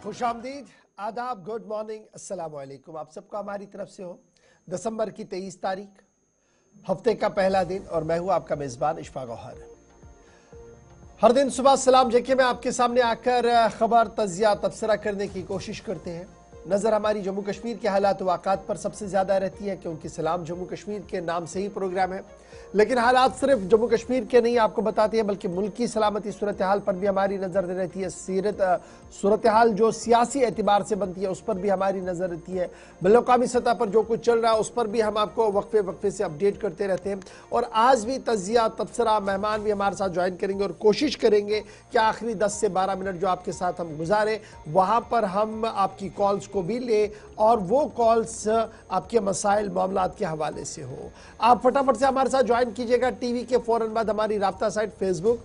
खुशामदीद, आदाब, good morning, अस्सलाम वालेकुम। आप सबको हमारी तरफ से हो। दिसंबर की 23 तारीख, हफ्ते का पहला दिन, और मैं हूं आपका मेजबान इशफाक गौहर। हर दिन सुबह सलाम जेके में आपके सामने आकर खबर, तजिया, तबसरा करने की कोशिश करते हैं। नजर हमारी जम्मू कश्मीर के हालात वाक़ात पर सबसे ज्यादा रहती है, क्योंकि सलाम जम्मू कश्मीर के नाम से ही प्रोग्राम है। लेकिन हालात सिर्फ जम्मू कश्मीर के नहीं आपको बताते हैं, बल्कि मुल्क की सलामती सूरत हाल पर भी हमारी नजर रहती है। सूरत हाल जो सियासी एतबार से बनती है उस पर भी हमारी नजर रहती है। बिलौकामी सतह पर जो कुछ चल रहा है उस पर भी हम आपको वक्फे वक्फे से अपडेट करते रहते हैं। और आज भी तजिया, तबसरा, मेहमान भी हमारे साथ ज्वाइन करेंगे और कोशिश करेंगे कि आखिरी 10 से 12 मिनट जो आपके साथ हम गुजारे वहां पर हम आपकी कॉल्स को भी ले, और वो कॉल्स आपके मसाइल, मामलात के हवाले से हो। आप फटाफट से हमारे साथ ज्वाइन कीजिएगा। टीवी के फौरन बाद हमारी राब्ता site Facebook,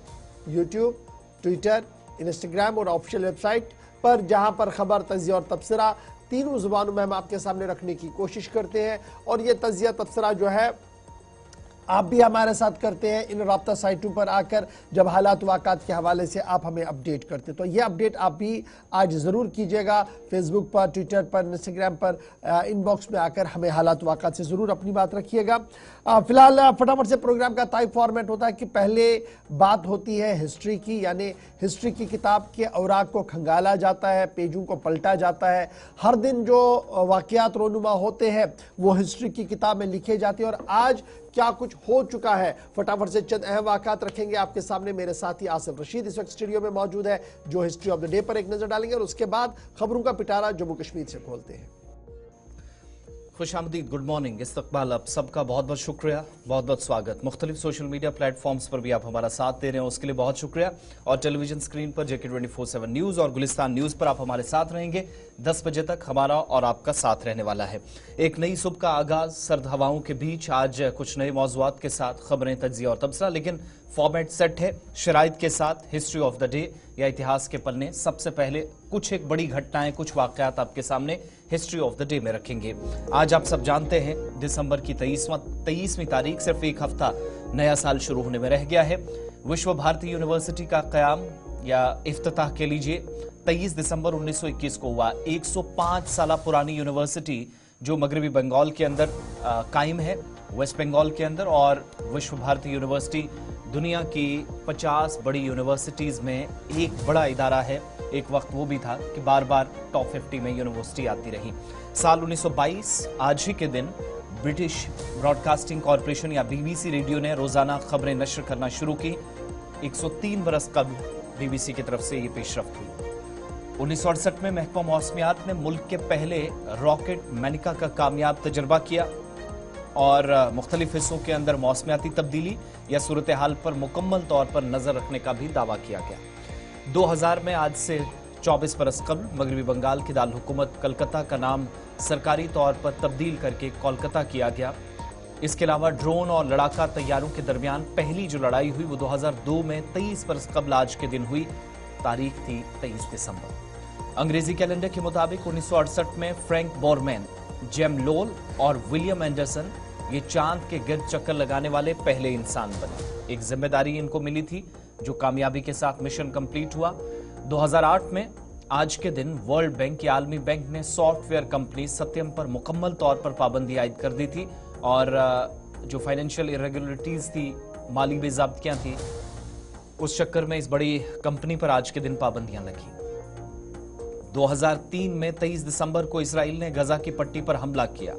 YouTube, Twitter, Instagram और ऑफिशियल वेबसाइट पर, जहां पर खबर, तजिया और तबसरा तीनों जुबानों में हम आपके सामने रखने की कोशिश करते हैं। और ये तजिया तबसरा जो है आप भी हमारे साथ करते हैं इन राब्ता साइटों पर आकर, जब हालात वाक़ात के हवाले से आप हमें अपडेट करते हैं। तो ये अपडेट आप भी आज ज़रूर कीजिएगा। फेसबुक पर, ट्विटर पर, इंस्टाग्राम पर इनबॉक्स में आकर हमें हालात वाक़ात से ज़रूर अपनी बात रखिएगा। फ़िलहाल फटाफट से प्रोग्राम का तय फॉर्मेट होता है कि पहले बात होती है हिस्ट्री की, यानी हिस्ट्री की किताब के औराक को खंगाला जाता है, पेजों को पलटा जाता है। हर दिन जो वाक़यात रोनुमा होते हैं वो हिस्ट्री की किताब में लिखे जाते हैं। और आज क्या कुछ हो चुका है, फटाफट से चंद अहम वाक़यात रखेंगे आपके सामने। मेरे साथी आसिफ रशीद इस वक्त स्टूडियो में मौजूद है, जो हिस्ट्री ऑफ द डे पर एक नजर डालेंगे, और उसके बाद खबरों का पिटारा जम्मू कश्मीर से खोलते हैं। खुशामदीद, गुड मॉर्निंग, इस्तकबाल, आप सबका बहुत बहुत शुक्रिया, बहुत बहुत स्वागत। मुख्तलिफ सोशल मीडिया प्लेटफॉर्म्स पर भी आप हमारा साथ दे रहे हैं, उसके लिए बहुत शुक्रिया। और टेलीविजन स्क्रीन पर JK 24/7 न्यूज़ और गुलिस्तान न्यूज़ पर आप हमारे साथ रहेंगे। 10 बजे तक हमारा और आपका साथ रहने वाला है। एक नई सुबह का आगाज सर्द हवाओं के बीच, आज कुछ नए मौज़ूआत के साथ खबरें, तजिया और तबसरा, लेकिन फॉर्मेट सेट है शराइत के साथ। हिस्ट्री ऑफ द डे या इतिहास के पन्ने, सबसे पहले कुछ एक बड़ी घटनाएं, कुछ वाकयात आपके सामने हिस्ट्री ऑफ द डे में रखेंगे। आज आप सब जानते हैं दिसंबर की 23वीं तारीख, सिर्फ एक हफ्ता नया साल शुरू होने में रह गया है। विश्व भारती यूनिवर्सिटी का क़याम या इफ्तिताह के लीजिए 23 दिसंबर 1921 को हुआ। 105 साल पुरानी यूनिवर्सिटी जो मगरबी बंगाल के अंदर कायम है, वेस्ट बंगाल के अंदर। और विश्व भारती यूनिवर्सिटी दुनिया की 50 बड़ी यूनिवर्सिटीज़ में एक बड़ा इदारा है। एक वक्त वो भी था कि बार बार टॉप 50 में यूनिवर्सिटी आती रही। साल 1922 आज ही के दिन ब्रिटिश ब्रॉडकास्टिंग कॉरपोरेशन या BBC रेडियो ने रोज़ाना खबरें नशर करना शुरू की। 103 बरस कबल BBC की तरफ से ये पेशरफ्त हुई। 1968 में महकमा मौसमियात ने मुल्क के पहले रॉकेट मैनिका का कामयाब तजर्बा किया, और मुख्तलिफ हिस्सों के अंदर मौसमियाती तब्दीली या सूरत हाल पर मुकम्मल तौर पर नजर रखने का भी दावा किया गया। 2000 में आज से 24 बरस कबल मगरबी बंगाल की दार हुकूमत कलकत्ता का नाम सरकारी तौर पर तब्दील करके कोलकाता किया गया। इसके अलावा ड्रोन और लड़ाका तैयारों के दरमियान पहली जो लड़ाई हुई वो 2002 में 23 बरस कबल आज के दिन हुई। तारीख थी 23 दिसंबर। अंग्रेजी कैलेंडर के मुताबिक 1968 में फ्रैंक बोरमैन, जेम लोल और विलियम एंडरसन ये चांद के गिर्द चक्कर लगाने वाले पहले इंसान बने। एक जिम्मेदारी इनको मिली थी जो कामयाबी के साथ मिशन कंप्लीट हुआ। 2008 में आज के दिन वर्ल्ड बैंक या आलमी बैंक ने सॉफ्टवेयर कंपनी सत्यम पर मुकम्मल तौर पर पाबंदी आयद कर दी थी, और जो फाइनेंशियल इरेगुलरिटीज थी, माली बेज़ाब्तियां थी, उस चक्कर में इस बड़ी कंपनी पर आज के दिन पाबंदियां लगी। 2003 में 23 दिसंबर को इसराइल ने गजा की पट्टी पर हमला किया।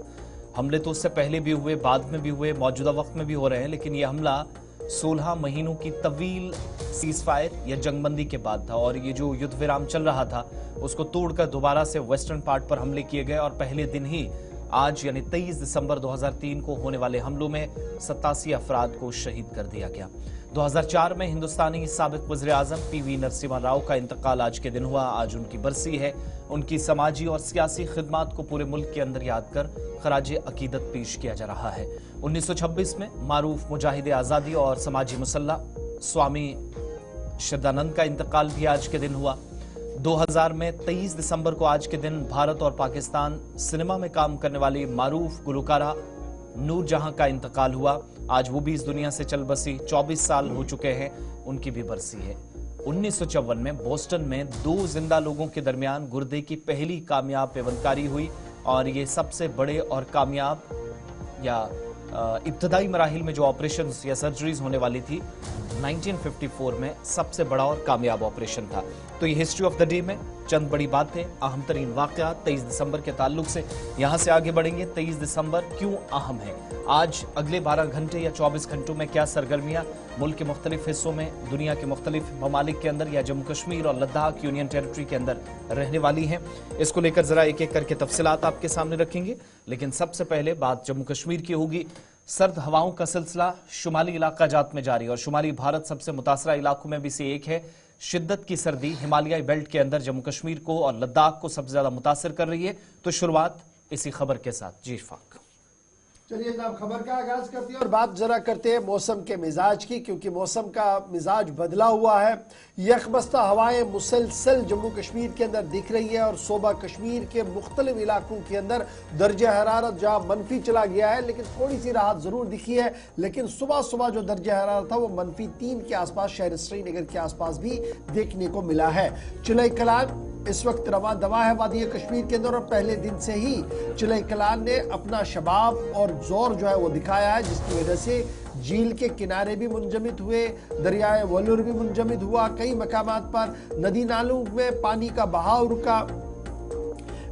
हमले तो उससे पहले भी हुए, बाद में भी हुए, मौजूदा वक्त में भी हो रहे हैं, लेकिन यह हमला 16 महीनों की तवील सीजफायर या जंगबंदी के बाद था। और ये जो युद्ध विराम चल रहा था उसको तोड़कर दोबारा से वेस्टर्न पार्ट पर हमले किए गए, और पहले दिन ही आज यानी 23 दिसंबर 2003 को होने वाले हमलों में 87 अफराद को शहीद कर दिया गया। 2004 में हिंदुस्तानी साबिक वज़ीर आज़म PV नरसिम्हा राव का इंतकाल आज के दिन हुआ। आज उनकी बरसी है। उनकी समाजी और सियासी खिदमात को पूरे मुल्क के अंदर याद कर खराजे अकीदत पेश किया जा रहा है। 1926 में मारूफ मुजाहिद आज़ादी और समाजी मुसल्ला स्वामी श्रद्धानंद का इंतकाल भी आज के दिन हुआ। 2000 में 23 दिसंबर को आज के दिन भारत और पाकिस्तान सिनेमा में काम करने वाली मारूफ गुलकारा नूर जहां का इंतकाल हुआ। आज वो भी इस दुनिया से चल बसी। 24 साल हो चुके हैं, उनकी भी बरसी है। 1954 में बोस्टन में 2 जिंदा लोगों के दरमियान गुर्दे की पहली कामयाब पेवंदकारी हुई और ये सबसे बड़े और कामयाब या इब्तदाई मराहिल में जो ऑपरेशन या सर्जरीज होने वाली थी 1954 में सबसे बड़ा और कामयाब ऑपरेशन था। तो ये हिस्ट्री ऑफ द डे में चंद बड़ी बातें, अहम तरीन वाकयात 23 दिसंबर के ताल्लुक से यहां से आगे बढ़ेंगे। 23 दिसंबर क्यों अहम है, आज अगले 12 घंटे या 24 घंटों में क्या सरगर्मियां मुल्क के मुख्तलिफ हिस्सों में, दुनिया के मुख्तलिफ ममालिक के अंदर या जम्मू कश्मीर और लद्दाख यूनियन टेरिटरी के अंदर रहने वाली हैं, इसको लेकर जरा एक एक करके तफसीलात आपके सामने रखेंगे। लेकिन सबसे पहले बात जम्मू कश्मीर की होगी। सर्द हवाओं का सिलसिला शुमाली इलाका जात में जारी और शुमाली भारत सबसे मुतासरा इलाकों में भी से एक है। शिद्दत की सर्दी हिमालयाई बेल्ट के अंदर जम्मू कश्मीर को और लद्दाख को सबसे ज्यादा मुतासर कर रही है। तो शुरुआत इसी खबर के साथ। जी इरफाक, चलिए जनाब खबर का आगाज करते हैं और बात जरा करते हैं मौसम के मिजाज की, क्योंकि मौसम का मिजाज बदला हुआ है। यकबस्ता हवाएं मुसलसल जम्मू कश्मीर के अंदर दिख रही है और सूबा कश्मीर के मुख्तलिफ इलाकों के अंदर दर्जा हरारत जहाँ मनफी चला गया है, लेकिन थोड़ी सी राहत जरूर दिखी है। लेकिन सुबह सुबह जो दर्जा हरारत था वो -3 के आसपास शहर श्रीनगर के आसपास भी देखने को मिला है। चिलई कलान इस वक्त रवा दवा है वादी कश्मीर के अंदर और पहले दिन से ही चिलई कलान ने अपना शबाब और जोर जो है वो दिखाया है, जिसकी वजह से झील के किनारे भी मुंजमद हुए, दरियाए वलूर भी मुंजमद हुआ, कई मकामात पर नदी नालों में पानी का बहाव रुका,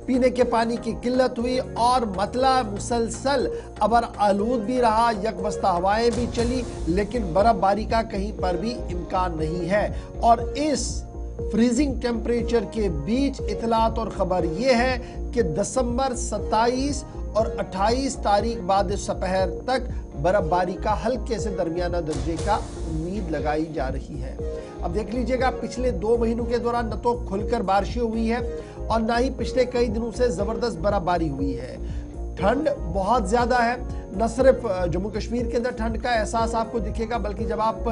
पीने के पानी की किल्लत हुई और मतला मुसलसल अबर आलूद भी रहा। यकबस्ता हवाएं भी चली, लेकिन बर्फबारी का कहीं पर भी इम्कान नहीं है। और इस फ्रीजिंग टेम्परेचर के बीच इतलात और खबर यह है कि दिसंबर 27 और 28 तारीख बाद सपहर तक बर्फबारी का हल्के से दरमियाना दर्जे का उम्मीद लगाई जा रही है। अब देख लीजिएगा, पिछले 2 महीनों के दौरान न तो खुलकर बारिशें हुई है और ना ही पिछले कई दिनों से जबरदस्त बर्फबारी हुई है। ठंड बहुत ज्यादा है। न सिर्फ जम्मू कश्मीर के अंदर ठंड का एहसास आपको दिखेगा, बल्कि जब आप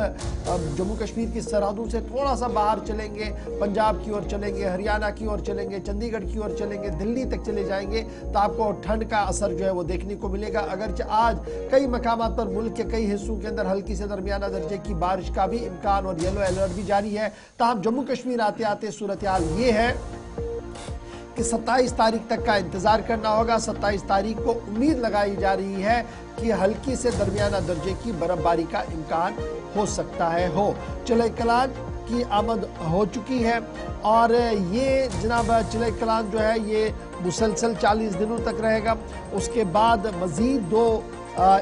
जम्मू कश्मीर की सरहदों से थोड़ा सा बाहर चलेंगे, पंजाब की ओर चलेंगे, हरियाणा की ओर चलेंगे, चंडीगढ़ की ओर चलेंगे, दिल्ली तक चले जाएंगे, तो आपको ठंड का असर जो है वो देखने को मिलेगा। अगरचे आज कई मकामात पर मुल्क के कई हिस्सों के अंदर हल्की से दरमियाना दर्जे की बारिश का भी इम्कान और येलो अलर्ट भी जारी है। ताहम जम्मू कश्मीर आते आते सूरत हाल ये है कि 27 तारीख तक का इंतजार करना होगा। 27 तारीख को उम्मीद लगाई जा रही है कि हल्की से दरमियाना दर्जे की बर्फबारी का इम्कान हो सकता है। चिलई कलान की आमद हो चुकी है और ये जनाब चिलई कलान जो है ये मुसलसल 40 दिनों तक रहेगा। उसके बाद मजीद 2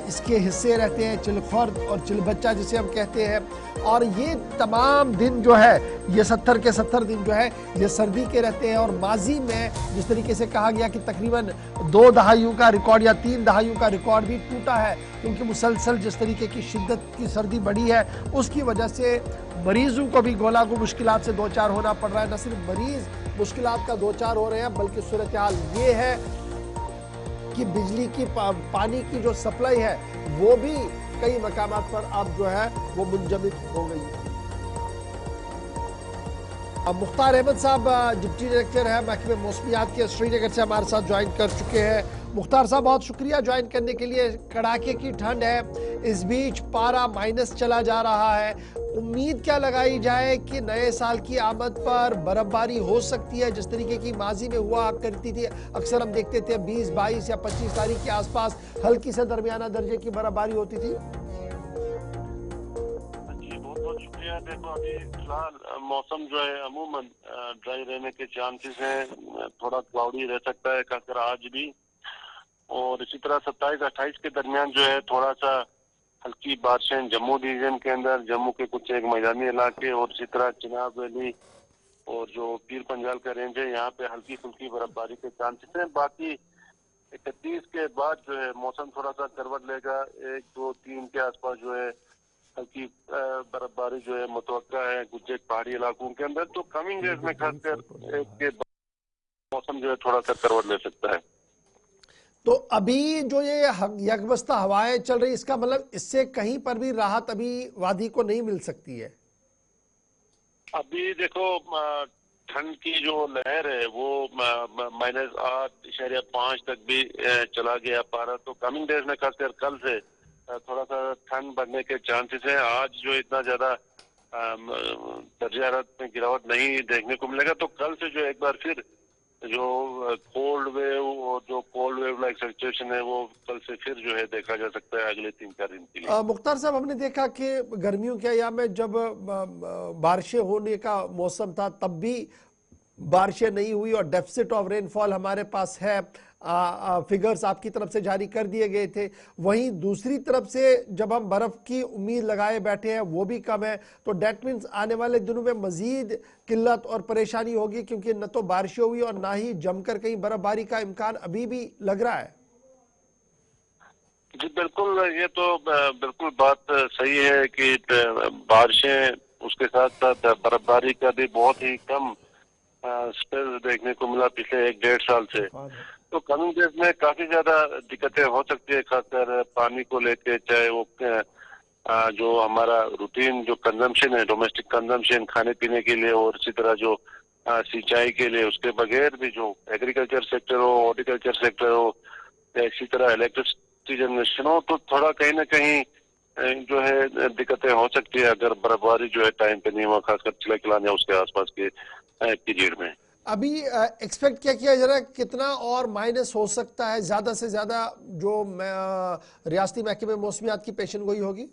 इसके हिस्से रहते हैं, चिलखुर्द और चिलबच्चा जिसे हम कहते हैं। और ये तमाम दिन जो है, ये 70 के 70 दिन जो है ये सर्दी के रहते हैं। और माजी में जिस तरीके से कहा गया कि तकरीबन 2 दहाइयों का रिकॉर्ड या 3 दहाइयों का रिकॉर्ड भी टूटा है, क्योंकि मुसलसल जिस तरीके की शिद्दत की सर्दी बढ़ी है उसकी वजह से मरीजों को भी गोला को मुश्किलात से 2-4 होना पड़ रहा है। न सिर्फ मरीज मुश्किलात का 2-4 हो रहे हैं, बल्कि सूरत हाल ये है कि बिजली की पानी की जो सप्लाई है वो भी कई मकामात पर अब जो है वो मुंजमद हो गई है। अब मुख्तार अहमद साहब डिप्टी डायरेक्टर है महकमे मौसमियात के, श्रीनगर से हमारे साथ ज्वाइन कर चुके हैं। मुख्तार साहब बहुत शुक्रिया ज्वाइन करने के लिए। कड़ाके की ठंड है, इस बीच पारा माइनस चला जा रहा है। उम्मीद क्या लगाई जाए कि नए साल की आमद पर बर्फबारी हो सकती है, जिस तरीके की माजी में हुआ करती थी। अक्सर हम देखते थे 20, 22 या 25 तारीख के आसपास हल्की से दरमियाना दर्जे की बर्फबारी होती थी। जी बहुत बहुत शुक्रिया। देखो अभी फिलहाल मौसम जो है अमूमन ड्राई रहने के चांसेस हैं, थोड़ा क्लाउडी रह सकता है खासकर आज भी। और इसी तरह 27-28 के दरमियान जो है थोड़ा सा हल्की बारिशें जम्मू डिवीजन के अंदर, जम्मू के कुछ एक मैदानी इलाके और इसी तरह चिनाब वैली और जो पीर पंजाल का रेंज है यहाँ पे हल्की फुल्की बर्फबारी के चांसेस हैं। बाकी 31 के बाद जो है मौसम थोड़ा सा करवट लेगा। 1, 2, 3 के आसपास जो है हल्की बर्फबारी जो है मुतवक्का है कुछ एक पहाड़ी इलाकों के अंदर। तो कमिंग डेज में खासकर एक मौसम जो है थोड़ा सा करवट ले सकता है। तो अभी जो ये यकबस्ता हवाएं चल रही, इसका मतलब इससे कहीं पर भी राहत अभी वादी को नहीं मिल सकती है। अभी देखो ठंड की जो लहर है वो -8.5 तक भी चला गया पारा। तो कमिंग डेज में खासकर कल से थोड़ा सा ठंड बढ़ने के चांसेस हैं। आज जो इतना ज्यादा दर्जा हरारत में गिरावट नहीं देखने को मिलेगा। तो कल से जो एक बार फिर जो कोल्ड वेव और जो कोल्ड वेव लाइक सिचुएशन है वो कल से फिर जो है देखा जा सकता है अगले 3-4 दिन के लिए। मुख्तार साहब, हमने देखा कि गर्मियों के अय्याम में जब बारिशें होने का मौसम था तब भी बारिशें नहीं हुई और डेफिसिट ऑफ रेनफॉल हमारे पास है। फिगर्स आपकी तरफ से जारी कर दिए गए थे। वहीं दूसरी तरफ से जब हम बर्फ की उम्मीद लगाए बैठे हैं वो भी कम है, तो डेट मीन्स आने वाले दिनों में मजीद किल्लत और परेशानी होगी, क्योंकि न तो बारिशें हुई और ना ही जमकर कहीं बर्फबारी का इम्कान अभी भी लग रहा है। जी बिल्कुल, ये तो बिल्कुल बात सही है कि बारिशें उसके साथ साथ बर्फबारी का भी बहुत ही कम स्पेल देखने को मिला पिछले 1-1.5 साल से। तो कमिंग डेज में काफी ज्यादा दिक्कतें हो सकती है, खासकर पानी को लेके, चाहे वो जो हमारा रूटीन जो कंजम्पशन है, डोमेस्टिक कंजम्पशन खाने पीने के लिए, और इसी तरह जो सिंचाई के लिए, उसके बगैर भी जो एग्रीकल्चर सेक्टर हो, हॉर्टिकल्चर सेक्टर हो, इसी तरह इलेक्ट्रिसिटी जनरेशन हो, तो थोड़ा कहीं ना कहीं जो है दिक्कतें हो सकती है अगर बर्फबारी जो है टाइम पे नहीं हुआ, खासकर चिलाकिलान या उसके आसपास के पीरियड में। अभी एक्सपेक्ट क्या किया जा रहा है, कितना और माइनस हो सकता है, ज्यादा से ज्यादा जो रियासती महकमे मौसमियात की पेशन गोई होगी?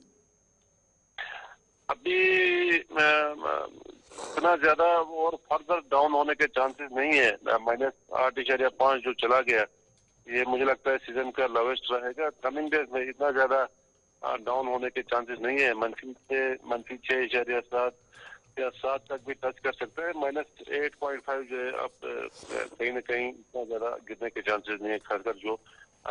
अभी इतना ज्यादा और फर्दर डाउन होने के चांसेस नहीं है। -8.5 जो चला गया, ये मुझे लगता है सीजन का लोवेस्ट रहेगा। कमिंग डेज में इतना ज्यादा डाउन होने के चांसेस नहीं है। -6.7 या 7 तक भी टच कर सकता है। -8.5 जो है अब कहीं ना कहीं इतना ज्यादा गिरने के चांसेस नहीं है, खासकर जो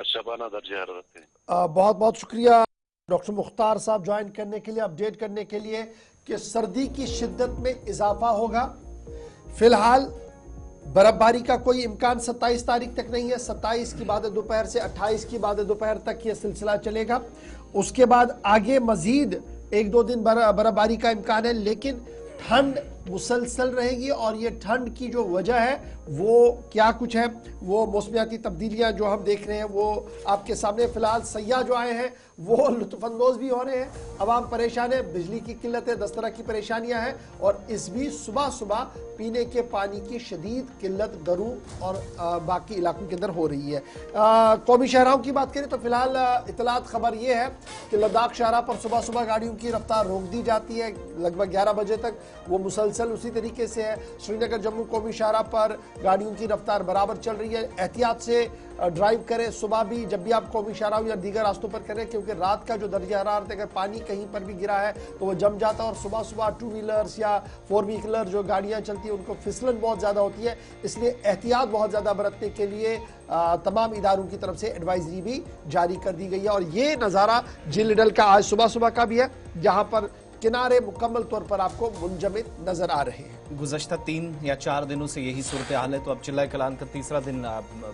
शबाना दर्जा हरारत है। बहुत बहुत शुक्रिया डॉक्टर मुख्तार साहब ज्वाइन करने के लिए, अपडेट करने के लिए कि सर्दी की शिद्दत में इजाफा होगा। फिलहाल बर्फबारी का कोई इम्कान 27 तारीख तक नहीं है। 27 की बाद दोपहर से 28 की बाद दोपहर तक यह सिलसिला चलेगा। उसके बाद आगे मजीद 1-2 दिन बर्फबारी का इम्कान है, लेकिन ठंड मुसलसल रहेगी। और ये ठंड की जो वजह है वो क्या कुछ है, वो मौसमियाती तब्दीलियां जो हम देख रहे हैं वो आपके सामने। फिलहाल सयाह जो आए हैं वो लुत्फानंदोज भी हो रहे हैं, अवाम परेशान है, बिजली की किल्लत है, 10 तरह की परेशानियां हैं। और इस भी सुबह सुबह पीने के पानी की शदीद किल्लत दरू और बाकी इलाकों के अंदर हो रही है। कौमी शहराओं की बात करें तो फिलहाल इतलात खबर ये है कि लद्दाख शाहराह पर सुबह सुबह गाड़ियों की रफ्तार रोक दी जाती है लगभग 11 बजे तक। वो मुसलसल उसी तरीके से है। श्रीनगर जम्मू कौमी शाहराह पर गाड़ियों की रफ्तार बराबर चल रही है। एहतियात से ड्राइव करें सुबह भी, जब भी आप कौमी शाहराह या दीगर रास्तों पर करें, क्योंकि रात का जो दर्जा हरारत अगर पानी कहीं पर भी गिरा है तो वो जम जाता है। और सुबह सुबह 2 व्हीलर्स या 4 व्हीलर जो गाड़ियां चलती हैं उनको फिसलन बहुत ज़्यादा होती है, इसलिए एहतियात बहुत ज़्यादा बरतने के लिए तमाम इदारों की तरफ से एडवाइजरी भी जारी कर दी गई है। और ये नज़ारा झील लिडल का आज सुबह सुबह का भी है, जहाँ पर किनारे मुकम्मल तौर पर आपको मुंजमद नजर आ रहे हैं। गुज़श्ता 3 या 4 दिनों से यही सूरत हाल है। तो अब चिल्ला कलान का तीसरा दिन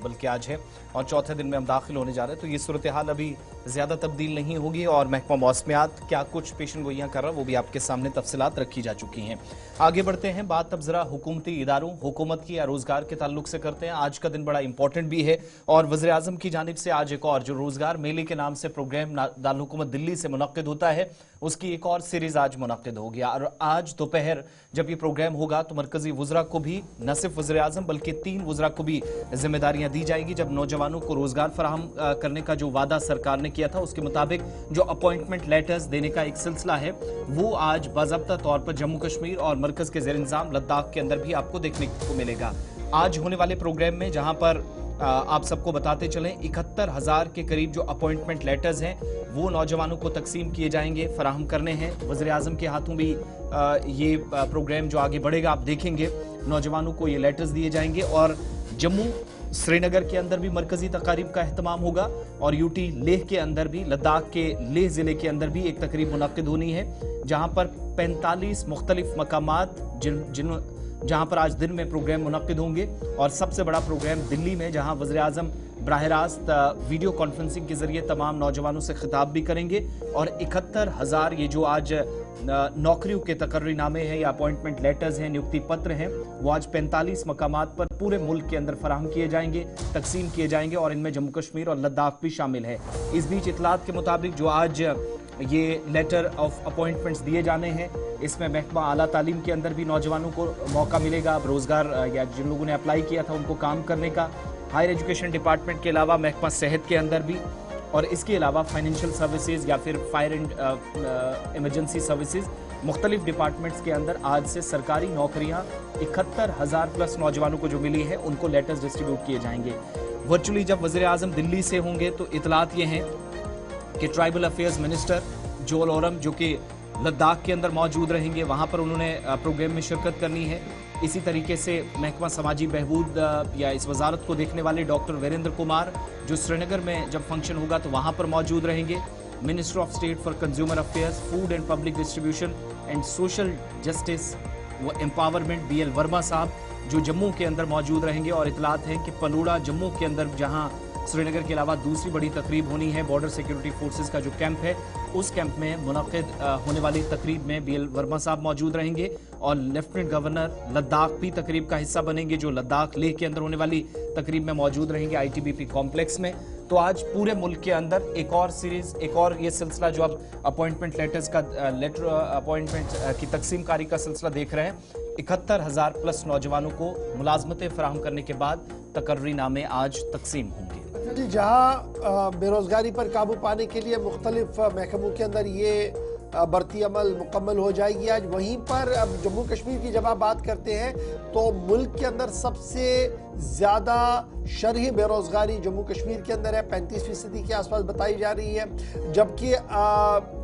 बल्कि आज है और चौथे दिन में हम दाखिल होने जा रहे हैं। तो ये सूरत हाल अभी ज़्यादा तब्दील नहीं होगी और महकमा मौसमियात क्या कुछ पेशन गोइयाँ कर रहा है वो भी आपके सामने तफसीलात रखी जा चुकी हैं। आगे बढ़ते हैं, बात अब ज़रा हुकूमती इदारों, हुकूमत की या रोज़गार के ताल्लुक से करते हैं। आज का दिन बड़ा इंपॉर्टेंट भी है और वज़ीर आज़म की जानिब से आज एक और जो रोज़गार मेले के नाम से प्रोग्राम दारुल हुकूमत दिल्ली से मुनक्किद होता है, उसकी एक और सीरीज़ आज मुनक्किद हो गया। और आज दोपहर जब ये प्रोग्राम होगा तो मरकजी वज़रा को भी, न सिर्फ वज़ीर आज़म बल्कि 3 वज़रा को भी जिम्मेदारियां दी जाएगी। जब नौजवानों को रोज़गार फराहम करने का जो वादा सरकार ने किया था उसके मुताबिक जो अपॉइंटमेंट लेटर्स देने का एक सिलसिला है वो आज बाज़ाब्ता तौर पर जम्मू कश्मीर और मरकज़ के ज़ेर इंतज़ाम लद्दाख के अंदर भी आपको देखने को मिलेगा। आज होने वाले प्रोग्राम में जहां पर आप सबको बताते चलें 71,000 के करीब जो अपॉइंटमेंट लेटर्स हैं वो नौजवानों को तकसीम किए जाएंगे, फराहम करने हैं। वज़ीर आज़म के हाथों भी ये प्रोग्राम जो आगे बढ़ेगा आप देखेंगे, नौजवानों को ये लेटर्स दिए जाएंगे। और जम्मू श्रीनगर के अंदर भी मरकजी तकारीब का एहतमाम होगा और यूटी लेह के अंदर भी, लद्दाख के लेह ज़िले के अंदर भी एक तकरीब मुनक्किद होनी है जहाँ पर 45 मुख्तलिफ मकामात जहां पर आज दिन में प्रोग्राम मुनक्किद होंगे। और सबसे बड़ा प्रोग्राम दिल्ली में, जहां वज़ीर आज़म बराह रास्त वीडियो कॉन्फ्रेंसिंग के जरिए तमाम नौजवानों से खिताब भी करेंगे। और 71,000 ये जो आज नौकरियों के तकर्रीनामे हैं या अपॉइंटमेंट लेटर्स हैं, नियुक्ति पत्र हैं, वो आज 45 मकामात पर पूरे मुल्क के अंदर फराहम किए जाएंगे, तकसीम किए जाएंगे और इनमें जम्मू कश्मीर और लद्दाख भी शामिल है। इस बीच इतलात के मुताबिक जो आज ये लेटर ऑफ अपॉइंटमेंट्स दिए जाने हैं। इसमें महकमा आला तालीम के अंदर भी नौजवानों को मौका मिलेगा, अब रोजगार या जिन लोगों ने अप्लाई किया था उनको काम करने का। हायर एजुकेशन डिपार्टमेंट के अलावा महकमा सेहत के अंदर भी, और इसके अलावा फाइनेंशियल सर्विसेज या फिर फायर एंड इमरजेंसी सर्विसेज, मुख्तलिफ डिपार्टमेंट्स के अंदर आज से सरकारी नौकरियां 71,000 प्लस नौजवानों को जो मिली है उनको लेटर्स डिस्ट्रीब्यूट किए जाएंगे। वर्चुअली जब वज़ीर आज़म दिल्ली से होंगे तो इतलात ये हैं कि ट्राइबल अफेयर्स मिनिस्टर जोल ओरम जो कि लद्दाख के अंदर मौजूद रहेंगे, वहां पर उन्होंने प्रोग्राम में शिरकत करनी है। इसी तरीके से महकमा समाजी बहबूद या इस वजारत को देखने वाले डॉक्टर वीरेंद्र कुमार जो श्रीनगर में जब फंक्शन होगा तो वहां पर मौजूद रहेंगे। Minister of state for consumer affairs, food and public distribution and social justice व एम्पावरमेंट BL वर्मा साहब जो जम्मू के अंदर मौजूद रहेंगे। और इतलात है कि पलूड़ा जम्मू के अंदर जहां श्रीनगर के अलावा दूसरी बड़ी तकरीब होनी है, बॉर्डर सिक्योरिटी फोर्सेस का जो कैंप है, उस कैंप में मुनक्किद होने वाली तकरीब में BL वर्मा साहब मौजूद रहेंगे। और लेफ्टिनेंट गवर्नर लद्दाख भी तकरीब का हिस्सा बनेंगे, जो लद्दाख लेह के अंदर होने वाली तकरीब में मौजूद रहेंगे ITBP कॉम्प्लेक्स में। तो आज पूरे मुल्क के अंदर एक और सीरीज, एक और ये सिलसिला जो अब अपॉइंटमेंट लेटर्स का लेटर अपॉइंटमेंट की तकसीम कारी का सिलसिला देख रहे हैं। 71,000 प्लस नौजवानों को मुलाजमतें फराहम करने के बाद तकर्री नामे आज तकसीम होंगे। जी, जहाँ बेरोजगारी पर काबू पाने के लिए मुख्तलिफ महकमों के अंदर ये बढ़ती अमल मुकम्मल हो जाएगी आज, वहीं पर अब जम्मू कश्मीर की जब आप बात करते हैं तो मुल्क के अंदर सबसे ज़्यादा शरही बेरोजगारी जम्मू कश्मीर के अंदर है, 35% के आसपास बताई जा रही है। जबकि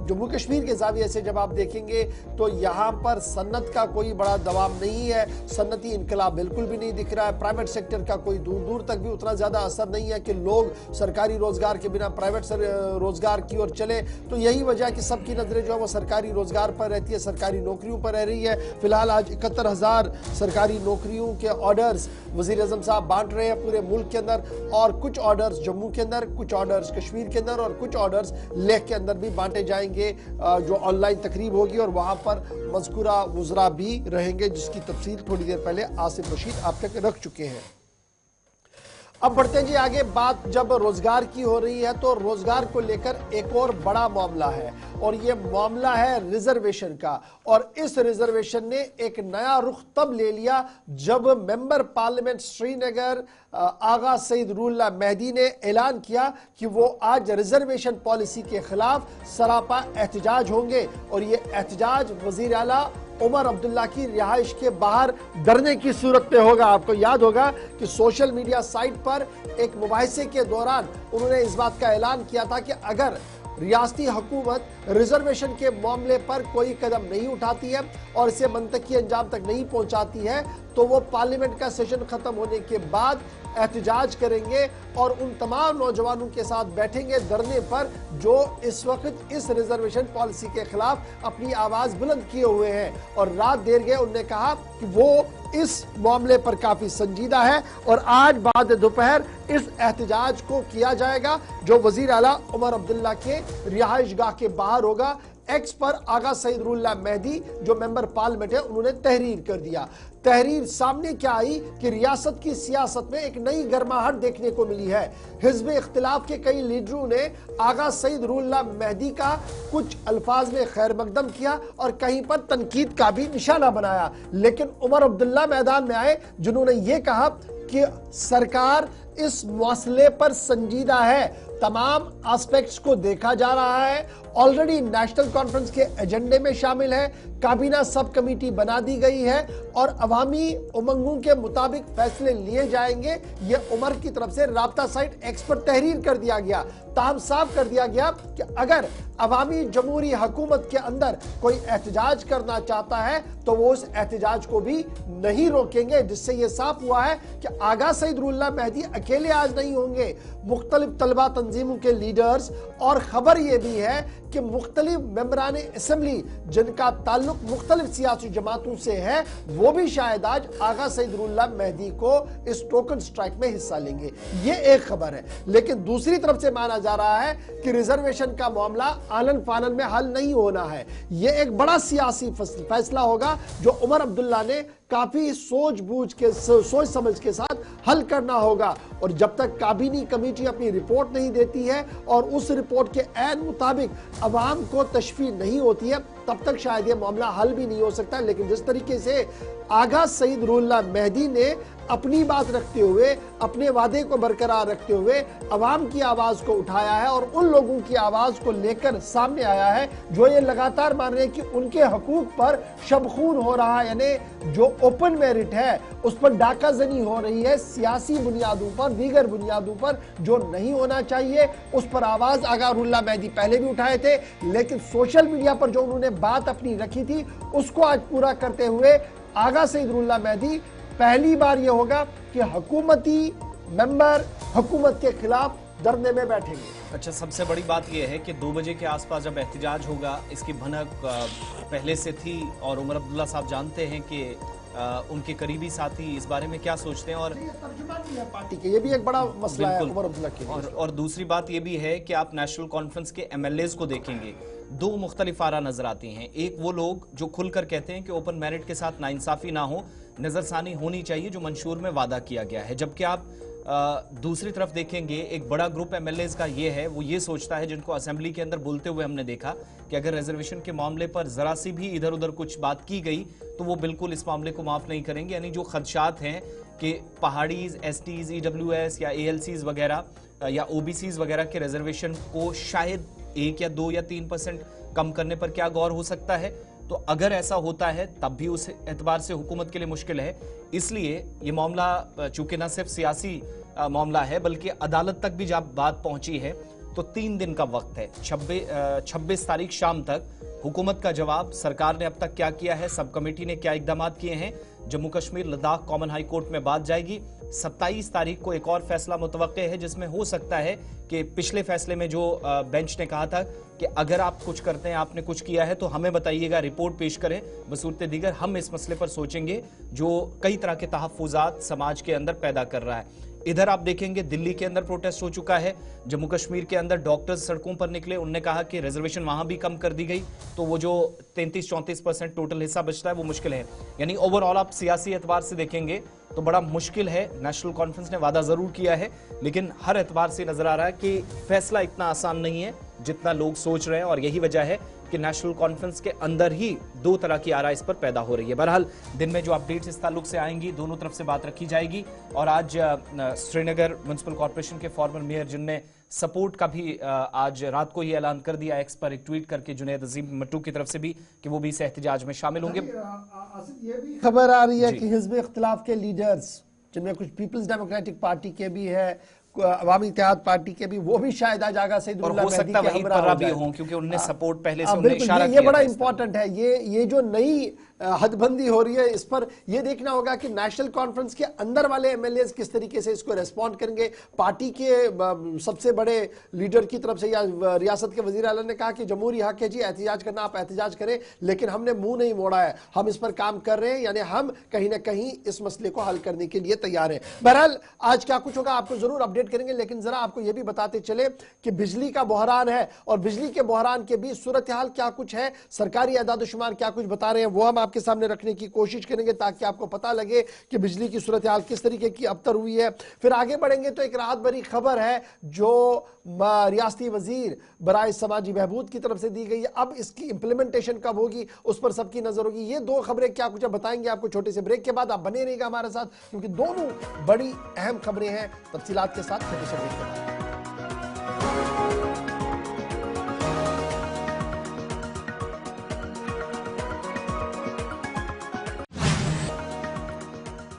जम्मू कश्मीर के जाविये से जब आप देखेंगे तो यहाँ पर सन्नत का कोई बड़ा दबाव नहीं है, सन्नती इनकलाब बिल्कुल भी नहीं दिख रहा है। प्राइवेट सेक्टर का कोई दूर दूर तक भी उतना ज़्यादा असर नहीं है कि लोग सरकारी रोजगार के बिना प्राइवेट रोजगार की ओर चले। तो यही वजह है कि सबकी नजरें जो है वो सरकारी रोजगार पर रहती है, सरकारी नौकरियों पर रह रही है। फिलहाल आज 71,000 सरकारी नौकरियों के ऑर्डर्स वज़ीर आज़म साहब बांट रहे हैं पूरे मुल्क के अंदर, और कुछ ऑर्डर्स जम्मू के अंदर, कुछ ऑर्डर्स कश्मीर के अंदर और कुछ ऑर्डर्स लेह के अंदर भी बांटे जाएंगे। जो ऑनलाइन तकरीब होगी और वहां पर मज़कूरा वुज़रा भी रहेंगे, जिसकी तफसील थोड़ी देर पहले आसिफ रशीद आप तक रख चुके हैं। अब बढ़ते हैं जी आगे। बात जब रोजगार की हो रही है तो रोजगार को लेकर एक और बड़ा मामला है, और ये मामला है रिजर्वेशन का। और इस रिजर्वेशन ने एक नया रुख तब ले लिया जब मेंबर पार्लियामेंट श्रीनगर आगा सईद रूहुल्लाह मेहदी ने ऐलान किया कि वो आज रिजर्वेशन पॉलिसी के खिलाफ सरापा एहतजाज होंगे। और ये एहतजाज वजीर आला उमर अब्दुल्ला की रिहाइश के बाहर डरने की सूरत में होगा। आपको याद होगा कि सोशल मीडिया साइट पर एक मुबाहिसे के दौरान उन्होंने इस बात का ऐलान किया था कि अगर रियासती हुकूमत रिजर्वेशन के मामले पर कोई कदम नहीं उठाती है और इसे मंतकी अंजाम तक नहीं पहुंचाती है तो वो पार्लियामेंट का सेशन खत्म होने के बाद एहतजाज करेंगे और उन तमाम नौजवानों के साथ बैठेंगे धरने पर जो इस वक्त इस रिजर्वेशन पॉलिसी के खिलाफ अपनी आवाज बुलंद किए हुए हैं। और रात देर गए उन्होंने कहा कि वो इस मामले पर काफी संजीदा है और आज बाद दोपहर इस एहतजाज को किया जाएगा जो वजीर आला उमर अब्दुल्ला के रिहाइशगाह के बाहर होगा। एक्स पर आगा सईद रूहुल्लाह मेहदी जो मेंबर पार्लियामेंट है उन्होंने तहरीर कर दिया। तहरीर सामने क्या आई कि रियासत की सियासत में एक नई गर्माहट देखने को मिली है। हिज़्ब इख्तिलाफ के कई लीडरों ने आगा सईद रूहुल्लाह मेहदी का कुछ अल्फाज में खैर मकदम किया और कहीं पर तनकीद का भी निशाना बनाया, लेकिन उमर अब्दुल्ला मैदान में आए जिन्होंने ये कहा कि सरकार इस मसले पर संजीदा है, तमाम एस्पेक्ट्स को देखा जा रहा है, ऑलरेडी नेशनल कॉन्फ्रेंस के एजेंडे में शामिल है, काबीना सब कमेटी बना दी गई है और अवामी उमंगों के मुताबिक फैसले लिए जाएंगे। ये उमर की तरफ से राब्ता साइट एक्स पर तहरीर कर दिया गया, ताम साफ कर दिया गया कि अगर अवामी जमहूरी हुकूमत के अंदर कोई एहतजाज करना चाहता है तो वो उस एहतजाज को भी नहीं रोकेंगे, जिससे ये साफ हुआ है कि आगा सईद रूहुल्लाह मेहदी अकेले आज नहीं होंगे, मुख्तलिफ तलबा तंजीमों के लीडर्स, और खबर यह भी है कि मुख्तलिफ मेंबरान असेंबली जिनका ताल्लुक मुख्तलिफ सियासी जमातों से है वो भी शायद आज आगा सईद रूहुल्लाह मेहदी को इस टोकन स्ट्राइक में हिस्सा लेंगे। ये एक खबर है, लेकिन दूसरी तरफ से माना जा रहा है कि रिजर्वेशन का मामला आलन फानन में हल नहीं होना है। ये एक बड़ा सियासी फैसला होगा जो उमर अब्दुल्ला ने काफी सोच समझ के साथ हल करना होगा। और जब तक काबीनी कमेटी अपनी रिपोर्ट नहीं देती है और उस रिपोर्ट के ऐन मुताबिक अवाम को तशफी नहीं होती है, तब तक शायद यह मामला हल भी नहीं हो सकता। लेकिन जिस तरीके से आगा सईद रुल्ला मेहदी ने अपनी बात रखते हुए, अपने वादे को बरकरार रखते हुए अवाम की आवाज को उठाया है और उन लोगों की आवाज को लेकर सामने आया है जो ये लगातार मान रहे हैं कि उनके हकूक पर शबखून हो रहा है, यानी जो ओपन मेरिट है उस पर डाकाजनी हो रही है, सियासी बुनियादों पर, दीगर बुनियादों पर, जो नहीं होना चाहिए। उस पर आवाज आगा रुल्ला मेहदी पहले भी उठाए थे, लेकिन सोशल मीडिया पर जो उन्होंने बात अपनी रखी थी उसको आज पूरा करते हुए आगा सईद रुल्ला मेहदी पहली बार यह होगा कि हुकूमती मेंबर हुकूमत के खिलाफ धरने में बैठेंगे। अच्छा, सबसे बड़ी बात यह है कि 2 बजे के आसपास जब एहतजाज होगा, इसकी भनक पहले से थी और उमर अब्दुल्ला साहब जानते हैं कि उनके करीबी साथी इस बारे में क्या सोचते हैं और पार्टी के, ये भी एक बड़ा मसला है उमर अब्दुल्ला के। और दूसरी बात ये भी है कि आप नेशनल कॉन्फ्रेंस के MLAs को देखेंगे, 2 मुख्तलिफ आरा नजर आती हैं। एक वो लोग जो खुलकर कहते हैं कि ओपन मेरिट के साथ नाइंसाफी ना हो, नजरसानी होनी चाहिए जो मंशूर में वादा किया गया है, जबकि आप दूसरी तरफ देखेंगे एक बड़ा ग्रुप MLAs का ये है, वो ये सोचता है, जिनको असेंबली के अंदर बोलते हुए हमने देखा कि अगर रिजर्वेशन के मामले पर जरा सी भी इधर उधर कुछ बात की गई तो वो बिल्कुल इस मामले को माफ नहीं करेंगे। यानी जो खदशात हैं कि पहाड़ीज, STs, EWS या ALCs वगैरह या OBCs वगैरह के रिजर्वेशन को शायद 1 या 2 या 3% कम करने पर क्या गौर हो सकता है, तो अगर ऐसा होता है तब भी उस एतबार से हुकूमत के लिए मुश्किल है। इसलिए ये मामला चूंकि न सिर्फ सियासी मामला है बल्कि अदालत तक भी जब बात पहुंची है तो 3 दिन का वक्त है। 26 तारीख शाम तक हुकूमत का जवाब, सरकार ने अब तक क्या किया है, सब कमेटी ने क्या इकदाम किए हैं, Jammu Kashmir Ladakh common high court में बात जाएगी। 27 तारीख को एक और फैसला मुतवक्के है जिसमें हो सकता है कि पिछले फैसले में जो बेंच ने कहा था कि अगर आप कुछ करते हैं, आपने कुछ किया है तो हमें बताइएगा, रिपोर्ट पेश करें, बसूरत दीगर हम इस मसले पर सोचेंगे, जो कई तरह के तहफ्फुज़ात समाज के अंदर पैदा कर रहा है। इधर आप देखेंगे दिल्ली के अंदर प्रोटेस्ट हो चुका है, जम्मू कश्मीर के अंदर डॉक्टर्स सड़कों पर निकले, उन्होंने कहा कि रिजर्वेशन वहां भी कम कर दी गई तो वो जो 33-34% टोटल हिस्सा बचता है वो मुश्किल है। यानी ओवरऑल आप सियासी एतबार से देखेंगे तो बड़ा मुश्किल है। नेशनल कॉन्फ्रेंस ने वादा जरूर किया है लेकिन हर एतबार से नजर आ रहा है कि फैसला इतना आसान नहीं है जितना लोग सोच रहे हैं, और यही वजह है कि नेशनल कॉन्फ्रेंस के अंदर ही 2 तरह की आरा इस पर पैदा हो रही है। बहरहाल दिन में जो अपडेट्स इस ताल्लुक से आएंगी दोनों तरफ से बात रखी जाएगी। और आज श्रीनगर म्युनिसिपल कॉर्पोरेशन के फॉर्मर मेयर जिनने सपोर्ट का भी आज रात को ही ऐलान कर दिया एक्स पर एक ट्वीट करके, जुनैद अजीम मट्टू की तरफ से भी, कि वो भी इस एहतजाज में शामिल होंगे। ये भी खबर आ रही है कि हिज़्ब इख्तिलाफ के लीडर्स, जिनमें कुछ पीपल्स डेमोक्रेटिक पार्टी के भी है, अवामी इत्तेहाद पार्टी के भी, वो भी शायद आज आगा सईद रुल्ला मेहदी के हमरा भी हों क्योंकि उन्होंने सपोर्ट पहले से उन्हें इशारा किया। ये बड़ा इंपॉर्टेंट है। ये जो नई हदबंदी हो रही है, इस पर यह देखना होगा कि नेशनल कॉन्फ्रेंस के अंदर वाले MLAs किस तरीके से इसको रेस्पॉन्ड करेंगे। पार्टी के सबसे बड़े लीडर की तरफ से या रियासत के वजीर आला ने कहा कि जमहूरी हक है जी, एहतजाज करना आप एहतजाज करें, लेकिन हमने मुंह नहीं मोड़ा है, हम इस पर काम कर रहे हैं, यानी हम कहीं ना कहीं इस मसले को हल करने के लिए तैयार हैं। बहरहाल आज क्या कुछ होगा आपको जरूर अपडेट करेंगे, लेकिन जरा आपको यह भी बताते चले कि बिजली का बहरान है और बिजली के बहरान के बीच सूरत हाल क्या कुछ है, सरकारी अदाद-ओ-शुमार क्या कुछ बता रहे हैं, वो हम आपके सामने रखने की कोशिश करेंगे ताकि आपको पता लगे कि बिजली की सूरत हाल किस तरीके की अबतर हुई है। फिर आगे बढ़ेंगे तो एक राहत भरी खबर है जो रियासती वजीर बराए समाजी बहबूद की तरफ से दी गई है। अब इसकी इंप्लीमेंटेशन कब होगी उस पर सबकी नजर होगी। ये 2 खबरें क्या कुछ बताएंगे आपको छोटे से ब्रेक के बाद। आप बने रहिएगा हमारे साथ क्योंकि दोनों बड़ी अहम खबरें हैं। तफसीलात के साथ छोटे से ब्रेक के बाद।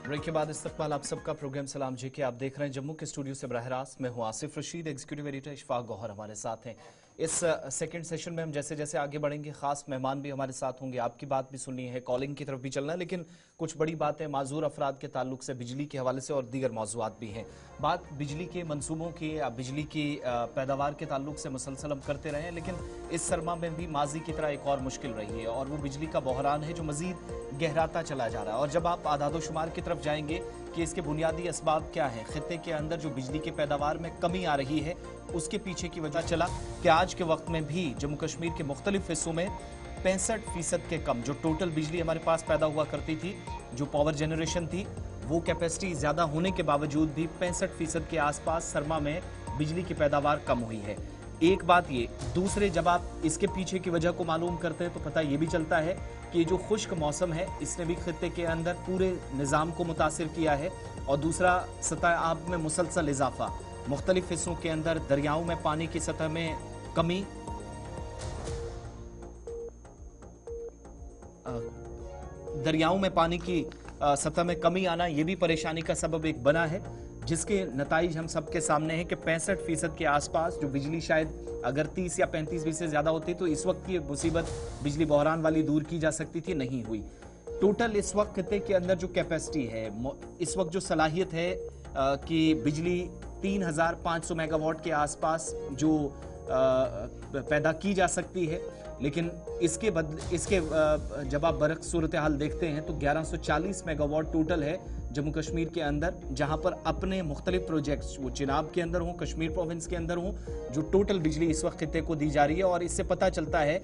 ब्रेक के बाद इस्तकबाल आप सबका प्रोग्राम सलाम जी के आप देख रहे हैं जम्मू के स्टूडियो से बरह रास्त। मैं हूं आसिफ रशीद, एग्जीक्यूटिव एडिटर इशफाक गौहर हमारे साथ हैं। इस सेकंड सेशन में हम जैसे जैसे आगे बढ़ेंगे खास मेहमान भी हमारे साथ होंगे, आपकी बात भी सुननी है, कॉलिंग की तरफ भी चलना है, लेकिन कुछ बड़ी बातें माजूर अफराद के ताल्लुक से, बिजली के हवाले से और दीगर मौज़ूआत भी हैं। बात बिजली के मनसूबों की या बिजली की पैदावार के ताल्लुक से मुसलसल हम करते रहे हैं, लेकिन इस सरमा में भी माजी की तरह एक और मुश्किल रही है और वो बिजली का बहरान है जो मजीद गहराता चला जा रहा है। और जब आप आदाद-ओ-शुमार की तरफ जाएंगे कि इसके बुनियादी असबाब क्या हैं, खित्ते के अंदर जो बिजली की पैदावार में कमी आ रही है उसके पीछे की वजह चला कि आज के वक्त में भी जम्मू कश्मीर के मुख्तलिफ हिस्सों में 65% के कम। जो टोटल बिजली हमारे पास पैदा हुआ करती थी, जो पावर जनरेशन थी, वो कैपेसिटी ज्यादा होने के बावजूद भी 65% के आसपास सरमा में बिजली की पैदावार कम हुई है। एक बात ये, दूसरे जब आप इसके पीछे की वजह को मालूम करते हैं तो पता ये भी चलता है कि जो खुश्क मौसम है इसने भी खित्ते के अंदर पूरे निज़ाम को मुतासिर किया है। और दूसरा, सतह आब में मुसलसल इजाफा, मुख्तलिफ हिस्सों के अंदर दरियाओं में पानी की सतह में कमी, दरियाओं में पानी की सतह में कमी आना, ये भी परेशानी का सबब एक बना है, जिसके नताइज हम सबके सामने हैं कि 65% के आसपास जो बिजली शायद अगर 30 या 35 से ज्यादा होती तो इस वक्त की मुसीबत बिजली बहरान वाली दूर की जा सकती थी, नहीं हुई। टोटल इस वक्त खित्ते के अंदर जो कैपेसिटी है, इस वक्त जो सलाहियत है कि बिजली 3500 मेगावाट के आसपास जो पैदा की जा सकती है, लेकिन इसके जब आप बरक सूरत हाल देखते हैं तो 1140 मेगावाट टोटल है जम्मू कश्मीर के अंदर, जहां पर अपने मुख्तलिफ प्रोजेक्ट्स, वो चिनाब के अंदर हों, कश्मीर प्रोविंस के अंदर हों, जो टोटल बिजली इस वक्त खित्ते को दी जा रही है। और इससे पता चलता है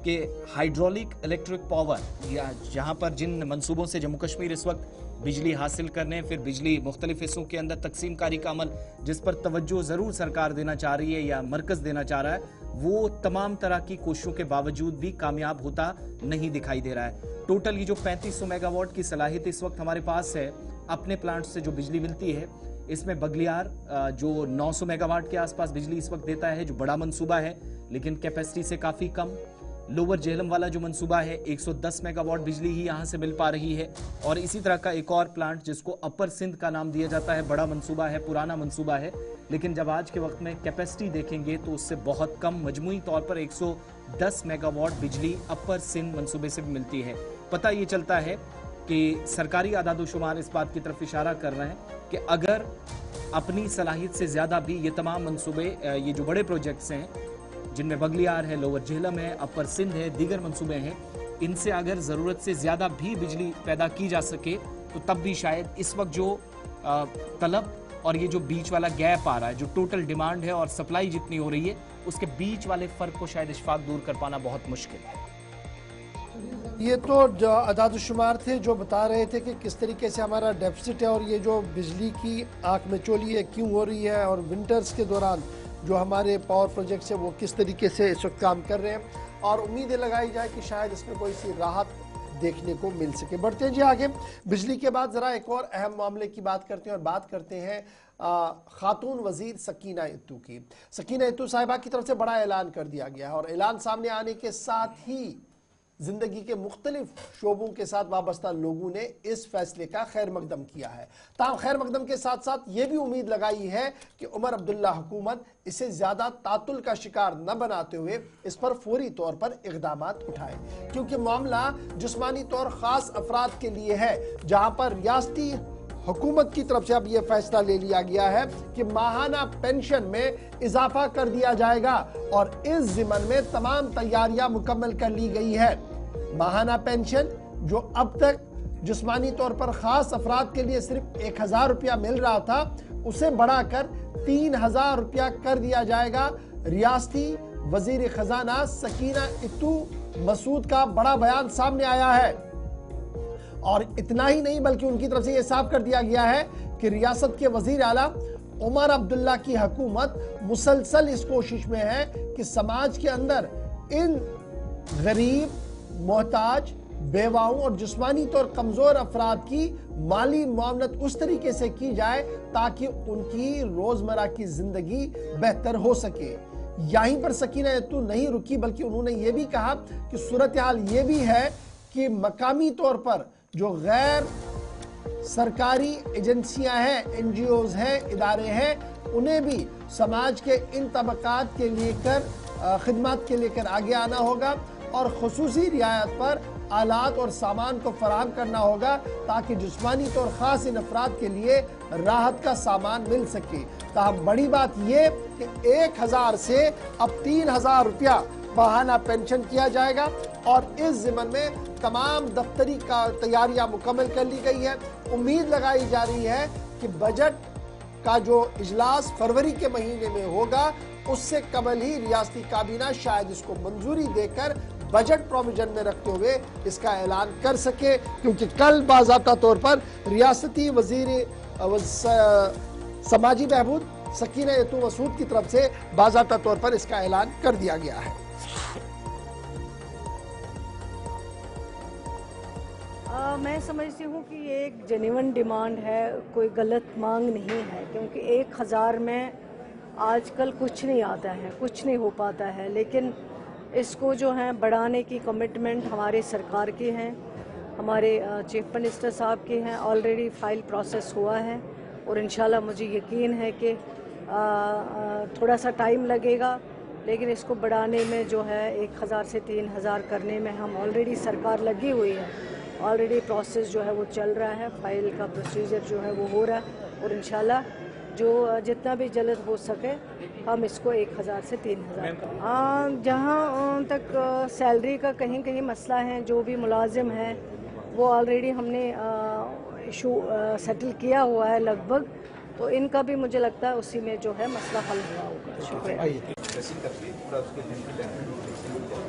कि हाइड्रोलिक इलेक्ट्रिक पावर, या जहां पर जिन मंसूबों से जम्मू कश्मीर इस वक्त बिजली हासिल करने, फिर बिजली मुख्तलिफ हिस्सों के अंदर तकसीम कारी का अमल जिस पर तवज्जो ज़रूर सरकार देना चाह रही है या मरकज़ देना चाह रहा है, वो तमाम तरह की कोशिशों के बावजूद भी कामयाब होता नहीं दिखाई दे रहा है। टोटल ये जो 3500 मेगावाट की सलाहियत इस वक्त हमारे पास है अपने प्लांट से जो बिजली मिलती है, इसमें बगलियार जो 900 मेगावाट के आसपास बिजली इस वक्त देता है, जो बड़ा मंसूबा है लेकिन कैपेसिटी से काफ़ी कम। लोअर जेहलम वाला जो मंसूबा है 110 मेगावाट बिजली ही यहाँ से मिल पा रही है। और इसी तरह का एक और प्लांट जिसको अपर सिंध का नाम दिया जाता है, बड़ा मंसूबा है, पुराना मंसूबा है, लेकिन जब आज के वक्त में कैपेसिटी देखेंगे तो उससे बहुत कम, मजमूई तौर पर 110 मेगावाट बिजली अपर सिंध मंसूबे से भी मिलती है। पता ये चलता है कि सरकारी आदादोशुमार इस बात की तरफ इशारा कर रहे हैं कि अगर अपनी सलाहियत से ज़्यादा भी ये तमाम मंसूबे, ये जो बड़े प्रोजेक्ट्स हैं जिनमें बगलियार है, लोअर जेहलम है, अपर सिंध है, दीगर मंसूबे हैं, इनसे अगर ज़रूरत से ज़्यादा भी बिजली पैदा की जा सके तो तब भी शायद इस वक्त जो तलब और ये जो बीच वाला गैप आ रहा है, जो टोटल डिमांड है और सप्लाई जितनी हो रही है, उसके बीच वाले फ़र्क को शायद इशफाक दूर कर पाना बहुत मुश्किल है। ये तो आदादुशुमार थे जो बता रहे थे कि किस तरीके से हमारा डेफिसिट है और ये जो बिजली की आंख में चोली है क्यों हो रही है, और विंटर्स के दौरान जो हमारे पावर प्रोजेक्ट्स हैं वो किस तरीके से इस वक्त काम कर रहे हैं, और उम्मीदें लगाई जाए कि शायद इसमें कोई सी राहत देखने को मिल सके। बढ़ते हैं जी आगे। बिजली के बाद ज़रा एक और अहम मामले की बात करते हैं और बात करते हैं खातून वजीर सकीना इत्तू की। सकीना इत्तू साहिबा की तरफ से बड़ा ऐलान कर दिया गया है और ऐलान सामने आने के साथ ही जिंदगी के मुख्तलिफ शोबों के साथ वाबस्ता लोगों ने इस फैसले का खैर मकदम किया है। ताम खैर मकदम के साथ साथ ये भी उम्मीद लगाई है कि उमर अब्दुल्ला हुकूमत इसे ज्यादा तातुल का शिकार न बनाते हुए इस पर फौरी तौर पर इक़दामात उठाए, क्योंकि मामला जिस्मानी तौर खास अफराद के लिए है, जहां पर रियासती हुकूमत की तरफ से अब यह फैसला ले लिया गया है कि माहाना पेंशन में इजाफा कर दिया जाएगा और इस ज़िमन में तमाम तैयारियां मुकम्मल कर ली गई है। माहाना पेंशन जो अब तक जिस्मानी तौर पर खास अफराद के लिए सिर्फ 1000 रुपया मिल रहा था, उसे बढ़ाकर 3000 रुपया कर दिया जाएगा। रियासती वजीर खजाना सकीना इत्तू मसूद का बड़ा बयान सामने आया है और इतना ही नहीं बल्कि उनकी तरफ से यह साफ कर दिया गया है कि रियासत के वजीर आला उमर अब्दुल्ला की हुकूमत मुसलसल इस कोशिश में है कि समाज के अंदर इन गरीब, मोहताज, बेवाओं और जिस्मानी तौर कमजोर अफराद की माली मुआवनत उस तरीके से की जाए ताकि उनकी रोजमर्रा की जिंदगी बेहतर हो सके। यहीं पर सकीना इत्तू नहीं रुकी बल्कि उन्होंने ये भी कहा कि सूरत हाल ये भी है कि मकामी तौर पर जो गैर सरकारी एजेंसियां हैं, NGOs हैं, इदारे हैं, उन्हें भी समाज के इन तबकात के लेकर खिदमत के लेकर आगे आना होगा और खुसूसी रियायत पर आलात और सामान को फराहम करना होगा ताकि जिस्मानी तौर खास इन अफराद के लिए राहत का सामान मिल सके। ताहम बड़ी बात यह कि 1000 से अब 3000 रुपया माहाना पेंशन किया जाएगा और इस ज़िमन में तमाम दफ्तरी का तैयारियां मुकम्मल कर ली गई है। उम्मीद लगाई जा रही है कि बजट का जो इजलास फरवरी के महीने में होगा उससे कबल ही रियासती काबीना शायद इसको मंजूरी देकर बजट प्रोविजन में रखते हुए इसका ऐलान कर सके, क्योंकि कल बाज़ाब्ता तौर पर रियासती वजीर समाजी बहबूद सकीना यतूम मसूद की तरफ से बाज़ाब्ता तौर पर इसका ऐलान कर दिया गया है। मैं समझती हूँ कि ये एक जेन्युइन डिमांड है, कोई गलत मांग नहीं है, क्योंकि 1000 में आजकल कुछ नहीं आता है, कुछ नहीं हो पाता है, लेकिन इसको जो है बढ़ाने की कमिटमेंट हमारे सरकार की है, हमारे चीफ मिनिस्टर साहब की हैं। ऑलरेडी फाइल प्रोसेस हुआ है और इंशाल्लाह मुझे यकीन है कि थोड़ा सा टाइम लगेगा, लेकिन इसको बढ़ाने में जो है 1000 से 3000 करने में हम ऑलरेडी सरकार लगी हुई है। ऑलरेडी प्रोसेस जो है वो चल रहा है, फाइल का प्रोसीजर जो है वो हो रहा है और इंशाल्लाह जो जितना भी जल्द हो सके हम इसको 1000 से 3000 जहाँ तक सैलरी का कहीं कहीं मसला है, जो भी मुलाजिम है वो ऑलरेडी हमने इशू सेटल किया हुआ है लगभग, तो इनका भी मुझे लगता है उसी में जो है मसला हल हुआ होगा। शुक्रिया।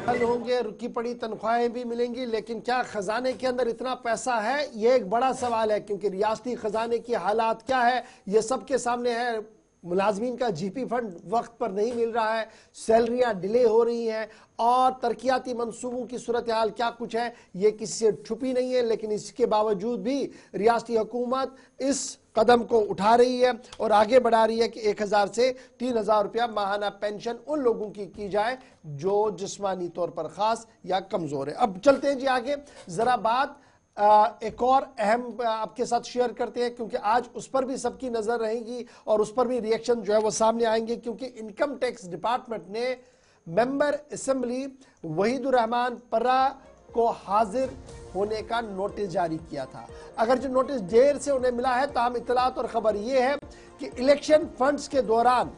हल होंगे, रुकी पड़ी तनख्वाहें भी मिलेंगी, लेकिन क्या खजाने के अंदर इतना पैसा है, ये एक बड़ा सवाल है, क्योंकि रियासती खजाने की हालात क्या है ये सबके सामने है। मुलाजमीन का जीपी फंड वक्त पर नहीं मिल रहा है, सैलरियां डिले हो रही हैं और तरक्याती मंसूबों की सूरत हाल क्या कुछ है ये किसी से छुपी नहीं है। लेकिन इसके बावजूद भी रियासती हुकूमत इस कदम को उठा रही है और आगे बढ़ा रही है कि 1000 से 3000 रुपया माहाना पेंशन उन लोगों की जाए जो जिस्मानी तौर पर खास या कमजोर है। अब चलते हैं जी आगे, जरा बात एक और अहम आपके साथ शेयर करते हैं, क्योंकि आज उस पर भी सबकी नजर रहेगी और उस पर भी रिएक्शन जो है वो सामने आएंगे, क्योंकि इनकम टैक्स डिपार्टमेंट ने मेंबर असेंबली वहीदुर रहमान पर्रा को हाजिर होने का नोटिस जारी किया था। अगर जो नोटिस देर से उन्हें मिला है, ताहम इत्तलात और खबर यह है कि इलेक्शन फंड्स के दौरान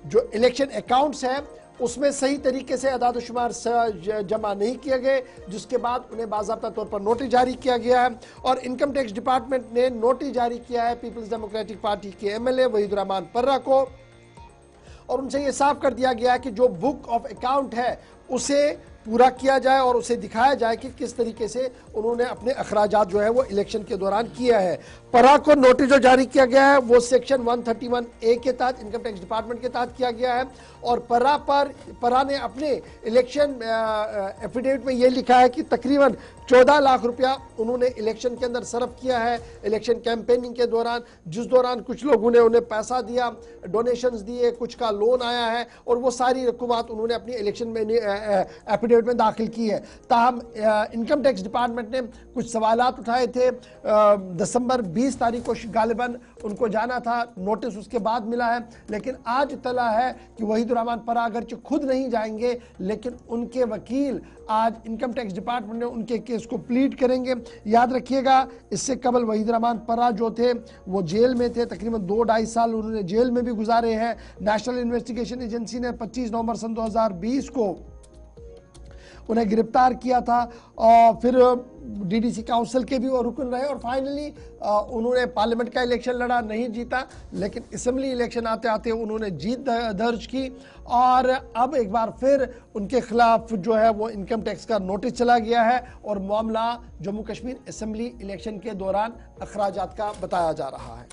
जो इलेक्शन अकाउंट्स हैं उसमें सही तरीके से अदाद-ओ-शुमार जमा नहीं किए गए, जिसके बाद उन्हें बाज़ाब्ता तौर पर नोटिस जारी किया गया है। और इनकम टैक्स डिपार्टमेंट ने नोटिस जारी किया है पीपल्स डेमोक्रेटिक पार्टी के एमएलए वहीदुर रहमान पर्रा को, और उनसे ये साफ कर दिया गया है कि जो बुक ऑफ अकाउंट है उसे पूरा किया जाए और उसे दिखाया जाए कि किस तरीके से उन्होंने अपने अखराजात जो है वो इलेक्शन के दौरान किया है। पर्रा को नोटिस जो जारी किया गया है वो सेक्शन 131A के तहत इनकम टैक्स डिपार्टमेंट के तहत किया गया है और पर्रा ने अपने इलेक्शन एफिडेविट में ये लिखा है कि तकरीबन 14 लाख रुपया उन्होंने इलेक्शन के अंदर सर्व किया है इलेक्शन कैंपेनिंग के दौरान, जिस दौरान कुछ लोगों ने उन्हें पैसा दिया, डोनेशंस दिए, कुछ का लोन आया है और वो सारी रकूमात उन्होंने अपनी इलेक्शन में एफिडेविट में दाखिल की है। ताहम इनकम टैक्स डिपार्टमेंट ने कुछ सवालात उठाए थे। दिसंबर 20 तारीख को गालिबन उनको जाना था, नोटिस उसके बाद मिला है, लेकिन आज इत्तला है कि वहीदुर रहमान पर्रा अगरचे खुद नहीं जाएंगे लेकिन उनके वकील आज इनकम टैक्स डिपार्टमेंट ने उनके केस को प्लीड करेंगे। याद रखिएगा, इससे कबल वहीदुर रहमान पर्रा जो थे वो जेल में थे, तकरीबन 2-2.5 साल उन्होंने जेल में भी गुजारे हैं। नेशनल इन्वेस्टिगेशन एजेंसी ने 25 नवंबर सन 2020 को उन्हें गिरफ्तार किया था और फिर डीडीसी काउंसिल के भी वो रुकन रहे और फाइनली उन्होंने पार्लियामेंट का इलेक्शन लड़ा, नहीं जीता, लेकिन असेंबली इलेक्शन आते आते उन्होंने जीत दर्ज की और अब एक बार फिर उनके खिलाफ जो है वो इनकम टैक्स का नोटिस चला गया है और मामला जम्मू कश्मीर असेंबली इलेक्शन के दौरान अखराजात का बताया जा रहा है।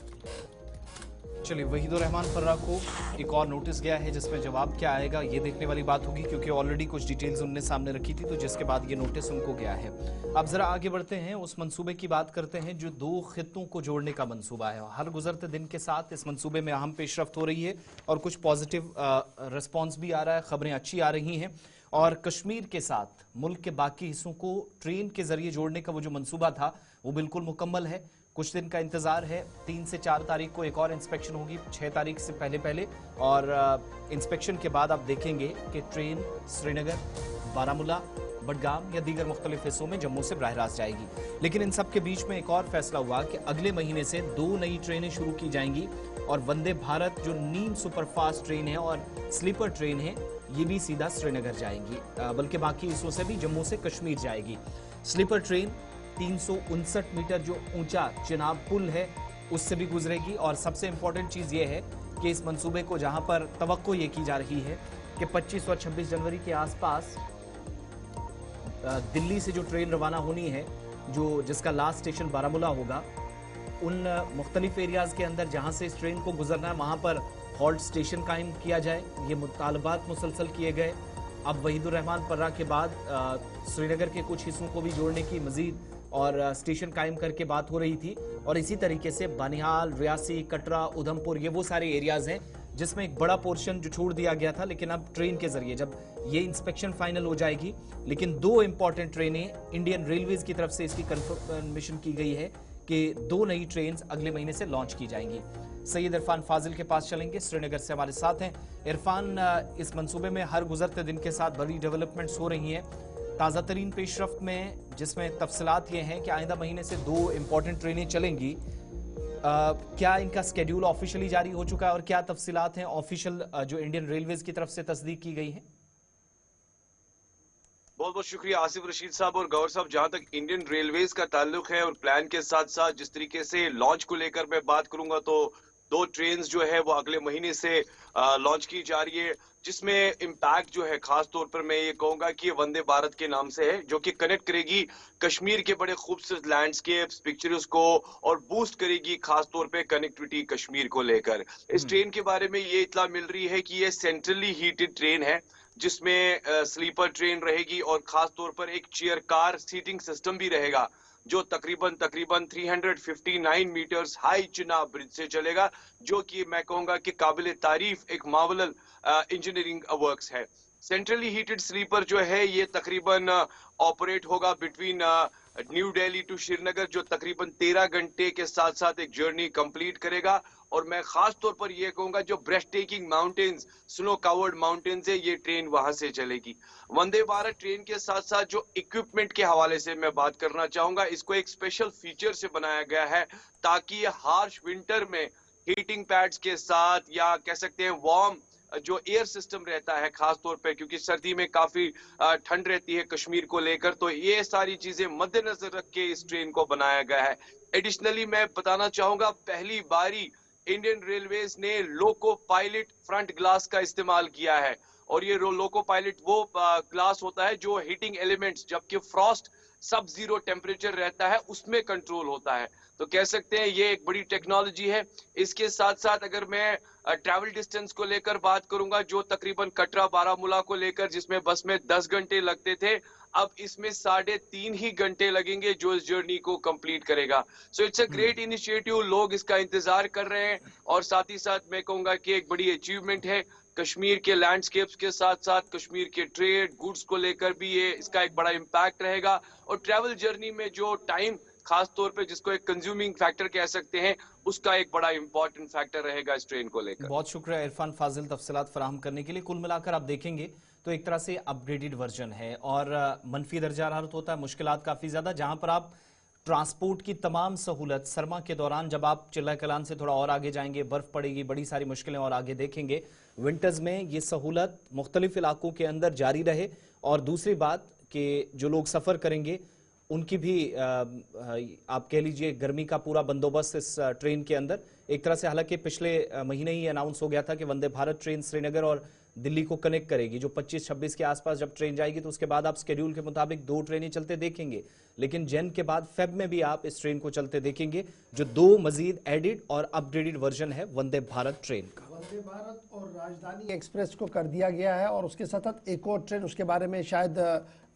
चलिए, वहीदुर रहमान पर्रा को एक और नोटिस गया है जिसमें जवाब क्या आएगा ये देखने वाली बात होगी, क्योंकि ऑलरेडी कुछ डिटेल्स उनने सामने रखी थी, तो जिसके बाद ये नोटिस उनको गया है। अब जरा आगे बढ़ते हैं, उस मंसूबे की बात करते हैं जो 2 खित्तों को जोड़ने का मंसूबा है। हर गुजरते दिन के साथ इस मंसूबे में अहम पेशरफ्त हो रही है और कुछ पॉजिटिव रिस्पॉन्स भी आ रहा है, खबरें अच्छी आ रही हैं और कश्मीर के साथ मुल्क के बाकी हिस्सों को ट्रेन के जरिए जोड़ने का वो जो मंसूबा था वो बिल्कुल मुकम्मल है। कुछ दिन का इंतजार है, 3 से 4 तारीख को एक और इंस्पेक्शन होगी, 6 तारीख से पहले और इंस्पेक्शन के बाद आप देखेंगे कि ट्रेन श्रीनगर, बारामूला, बडगाम या दीगर मुख्तलिफ हिस्सों में जम्मू से बराह रास्त जाएगी। लेकिन इन सब के बीच में एक और फैसला हुआ कि अगले महीने से 2 नई ट्रेनें शुरू की जाएंगी और वंदे भारत जो नीम सुपरफास्ट ट्रेन है और स्लीपर ट्रेन है ये भी सीधा श्रीनगर जाएंगी, बल्कि बाकी हिस्सों से भी जम्मू से कश्मीर जाएगी। स्लीपर ट्रेन 359 मीटर जो ऊंचा चिनाब पुल है उससे भी गुजरेगी और सबसे इंपॉर्टेंट चीज ये है कि इस मंसूबे को जहां पर तवक्को ये की जा रही है कि 25 और 26 जनवरी के आसपास दिल्ली से जो ट्रेन रवाना होनी है, जिसका लास्ट स्टेशन बारामूला होगा, उन मुख्तलिफ एरियाज़ के अंदर जहां से इस ट्रेन को गुजरना है वहां पर हॉल्ट स्टेशन कायम किया जाए। ये मुतालबात मुसलसल किए गए। अब वहीदुर रहमान पर्रा के बाद श्रीनगर के कुछ हिस्सों को भी जोड़ने की मजीद और स्टेशन कायम करके बात हो रही थी, और इसी तरीके से बनिहाल, रियासी, कटरा, उधमपुर, ये वो सारे एरियाज हैं जिसमें एक बड़ा पोर्शन जो छोड़ दिया गया था। लेकिन अब ट्रेन के जरिए जब ये इंस्पेक्शन फाइनल हो जाएगी, लेकिन 2 इंपॉर्टेंट ट्रेनें इंडियन रेलवेज की तरफ से इसकी कंफर्मेशन की गई है कि 2 नई ट्रेन अगले महीने से लॉन्च की जाएंगी। सैयद इरफान फाजिल के पास चलेंगे, श्रीनगर से हमारे साथ हैं। इरफान, इस मंसूबे में हर गुजरते दिन के साथ बड़ी डेवलपमेंट्स हो रही हैं। ताज़ा तरीन पेशरफ्त में जिसमें तफसीलात ये हैं कि आइंदा महीने से 2 इंपॉर्टेंट ट्रेनें चलेंगी। क्या इनका स्केड्यूल ऑफिशियली जारी हो चुका है और क्या तफसीलात हैं ऑफिशियल जो इंडियन रेलवेज की तरफ से तस्दीक की गई है? बहुत बहुत शुक्रिया आसिफ रशीद साहब और गौर साहब। जहां तक इंडियन रेलवेज का ताल्लुक है और प्लान के साथ साथ जिस तरीके से लॉन्च को लेकर मैं बात करूंगा, तो 2 ट्रेन जो है वो अगले महीने से लॉन्च की जा रही है, जिसमें इम्पैक्ट जो है खास तौर पर मैं ये कहूंगा कि वंदे भारत के नाम से है, जो कि कनेक्ट करेगी कश्मीर के बड़े खूबसूरत लैंडस्केप्स, पिक्चर्स को, और बूस्ट करेगी खास तौर पे कनेक्टिविटी कश्मीर को लेकर। इस ट्रेन के बारे में ये इत्तला मिल रही है कि ये सेंट्रली हीटेड ट्रेन है, जिसमें स्लीपर ट्रेन रहेगी और खास तौर पर एक चेयर कार सीटिंग सिस्टम भी रहेगा, जो तकरीबन 359 मीटर्स हाई चिनाब ब्रिज से चलेगा, जो कि मैं कहूंगा कि काबिल तारीफ एक मावलल इंजीनियरिंग वर्क्स है। सेंट्रली हीटेड स्लीपर जो है ये तकरीबन ऑपरेट होगा between New Delhi to Srinagar, जो तकरीबन 13 घंटे के साथ साथ एक जर्नी कंप्लीट करेगा। और मैं खास तौर पर यह कहूंगा जो breast taking mountains, snow covered mountains है, ये ट्रेन वहां से चलेगी। वंदे भारत ट्रेन के साथ साथ जो इक्विपमेंट के हवाले से मैं बात करना चाहूंगा, इसको एक स्पेशल फीचर से बनाया गया है ताकि ये हार्श विंटर में हीटिंग पैड्स के साथ, या कह सकते हैं वार्म जो एयर सिस्टम रहता है खास तौर पे, क्योंकि सर्दी में काफी ठंड रहती है कश्मीर को लेकर, तो ये सारी चीजें मद्देनजर रख के इस ट्रेन को बनाया गया है। एडिशनली मैं बताना चाहूंगा, पहली बारी इंडियन रेलवेज ने लोको पायलट फ्रंट ग्लास का इस्तेमाल किया है, और ये लोको पायलट वो ग्लास होता है जो हीटिंग एलिमेंट्स, जबकि फ्रॉस्ट सब जीरो टेम्परेचर रहता है, उसमें कंट्रोल होता है। तो कह सकते हैं ये एक बड़ी टेक्नोलॉजी है। इसके साथ साथ अगर मैं ट्रैवल डिस्टेंस को लेकर बात करूंगा, जो तकरीबन कटरा बारामूला को लेकर जिसमें बस में 10 घंटे लगते थे, अब इसमें 3.5 ही घंटे लगेंगे, जो इस जर्नी को कंप्लीट करेगा। So it's a great initiative, लोग इसका इंतजार कर रहे हैं, और साथ ही साथ मैं कहूंगा कि एक बड़ी अचीवमेंट है कश्मीर के लैंडस्केप्स के साथ साथ कश्मीर के ट्रेड गुड्स को लेकर भी ये इसका एक बड़ा इम्पैक्ट रहेगा। और ट्रैवल जर्नी में जो टाइम खास तौर पे जिसको एक कंज्यूमिंग फैक्टर कह सकते हैं, उसका एक बड़ा इंपॉर्टेंट फैक्टर रहेगा इस ट्रेन को लेकर। बहुत शुक्रिया इरफान फाजिल तफसीलात फराहम करने के लिए। कुल मिलाकर आप देखेंगे तो एक तरह से अपग्रेडेड वर्जन है, और मनफी दर्जा हरारत होता है, मुश्किलात काफ़ी ज़्यादा, जहां पर आप ट्रांसपोर्ट की तमाम सहूलत सरमा के दौरान, जब आप चिल्ला कलान से थोड़ा और आगे जाएंगे, बर्फ़ पड़ेगी, बड़ी सारी मुश्किलें और आगे देखेंगे, विंटर्स में ये सहूलत मुख्तलिफ इलाकों के अंदर जारी रहे। और दूसरी बात कि जो लोग सफ़र करेंगे उनकी भी आप कह लीजिए गर्मी का पूरा बंदोबस्त इस ट्रेन के अंदर एक तरह से, हालांकि पिछले महीने ही अनाउंस हो गया था कि वंदे भारत ट्रेन श्रीनगर और दिल्ली को कनेक्ट करेगी, जो 25-26 के आसपास जब ट्रेन जाएगी तो उसके बाद आप स्केड्यूल के मुताबिक 2 ट्रेनें चलते देखेंगे, लेकिन जैन के बाद फेब में भी आप इस ट्रेन को चलते देखेंगे, जो 2 मजीद एडिड और अपग्रेडेड वर्जन है वंदे भारत ट्रेन का। वंदे भारत और राजधानी एक्सप्रेस को कर दिया गया है, और उसके साथ साथ एक और ट्रेन, उसके बारे में शायद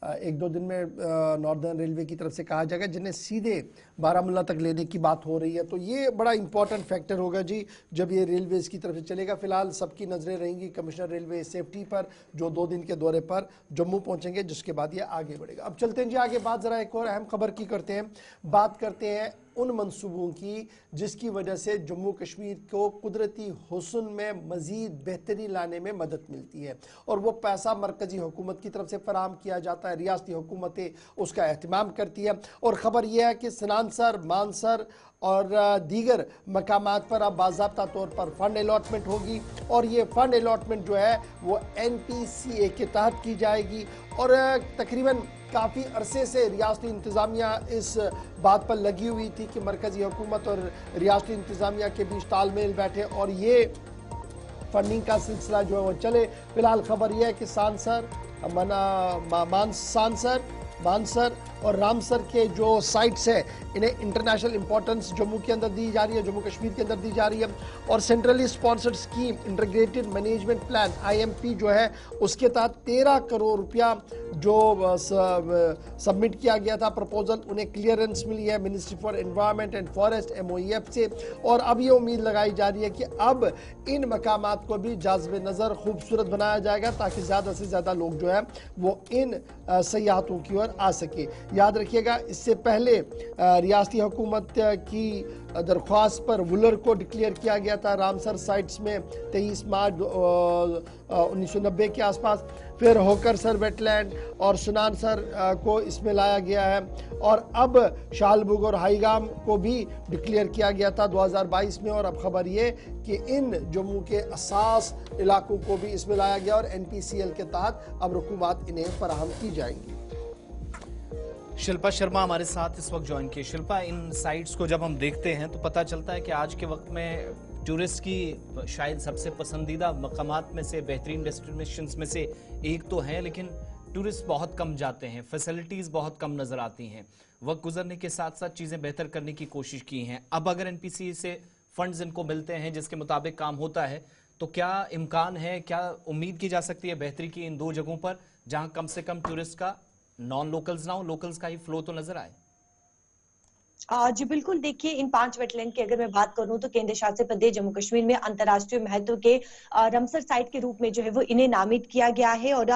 1-2 दिन में नॉर्दर्न रेलवे की तरफ से कहा जाएगा, जिन्हें सीधे बारामूला तक लेने की बात हो रही है। तो ये बड़ा इंपॉर्टेंट फैक्टर होगा जी जब ये रेलवेज की तरफ से चलेगा। फिलहाल सबकी नज़रें रहेंगी कमिश्नर रेलवे सेफ्टी पर, जो 2 दिन के दौरे पर जम्मू पहुंचेंगे, जिसके बाद ये आगे बढ़ेगा। अब चलते हैं जी आगे, बात ज़रा एक और अहम खबर की करते हैं। बात करते हैं उन मंसूबों की जिसकी वजह से जम्मू कश्मीर को कुदरती हुस्न में मज़ीद बेहतरी लाने में मदद मिलती है, और वो पैसा मरकज़ी हुकूमत की तरफ से फराहम किया जाता है, रियासती हुकूमतें उसका एहतमाम करती है। और ख़बर यह है कि सनानसर, मानसर और दीगर मकामात पर अब बाज़ाब्ता तौर पर फ़ंड अलॉटमेंट होगी, और ये फ़ंड अलॉटमेंट जो है वो NPCA के तहत की जाएगी। और तकरीबन काफ़ी अरसे से रियासती इंतज़ामिया इस बात पर लगी हुई थी कि मरकज़ी हुकूमत और रियासती इंतज़ामिया के बीच तालमेल बैठे और ये फंडिंग का सिलसिला जो है वो चले। फिलहाल खबर यह है कि सांसर मानसर और रामसर के जो साइट्स है इन्हें इंटरनेशनल इंपॉर्टेंस जम्मू के अंदर दी जा रही है, जम्मू कश्मीर के अंदर दी जा रही है। और centrally sponsored scheme integrated management plan IMP जो है उसके तहत 13 करोड़ रुपया जो सबमिट किया गया था प्रपोजल, उन्हें क्लियरेंस मिली है ministry for environment and forest MOEF से। और अब ये उम्मीद लगाई जा रही है कि अब इन मकामात को भी जाज़िब नज़र खूबसूरत बनाया जाएगा ताकि ज़्यादा से ज़्यादा लोग जो है वो इन सयाहतों की ओर आ सके। याद रखिएगा इससे पहले रियासती हुकूमत की दरख्वास्त पर वुलर को डिक्लेयर किया गया था रामसर साइट्स में 23 मार्च 1990 के आसपास। फिर होकरसर वेटलैंड और सुनानसर को इसमें लाया गया है और अब शालबुग और हाईगाम को भी डिक्लेयर किया गया था 2022 में। और अब खबर ये कि इन जम्मू के असास इलाकों को भी इसमें लाया गया और NPCL के तहत अब रकूमात इन्हें फराहम की जाएंगी। शिल्पा शर्मा हमारे साथ इस वक्त ज्वाइन की। शिल्पा, इन साइट्स को जब हम देखते हैं तो पता चलता है कि आज के वक्त में टूरिस्ट की शायद सबसे पसंदीदा मकामात में से, बेहतरीन डेस्टिनेशंस में से एक तो है, लेकिन टूरिस्ट बहुत कम जाते हैं, फैसिलिटीज़ बहुत कम नज़र आती हैं। वक्त गुजरने के साथ साथ चीज़ें बेहतर करने की कोशिश की हैं। अब अगर NPC से फंड्स इनको मिलते हैं जिसके मुताबिक काम होता है तो क्या इम्कान है, क्या उम्मीद की जा सकती है बेहतरी की इन दो जगहों पर जहां कम से कम टूरिस्ट का नॉन लोकल्स ना हो, लोकल्स का ही फ्लो तो नजर आए? जी बिल्कुल, देखिए इन 5 वेटलैंड की अगर मैं बात करूं तो केंद्र शासित प्रदेश जम्मू कश्मीर में अंतर्राष्ट्रीय महत्व के रमसर साइट के रूप में जो है वो इन्हें नामित किया गया है। और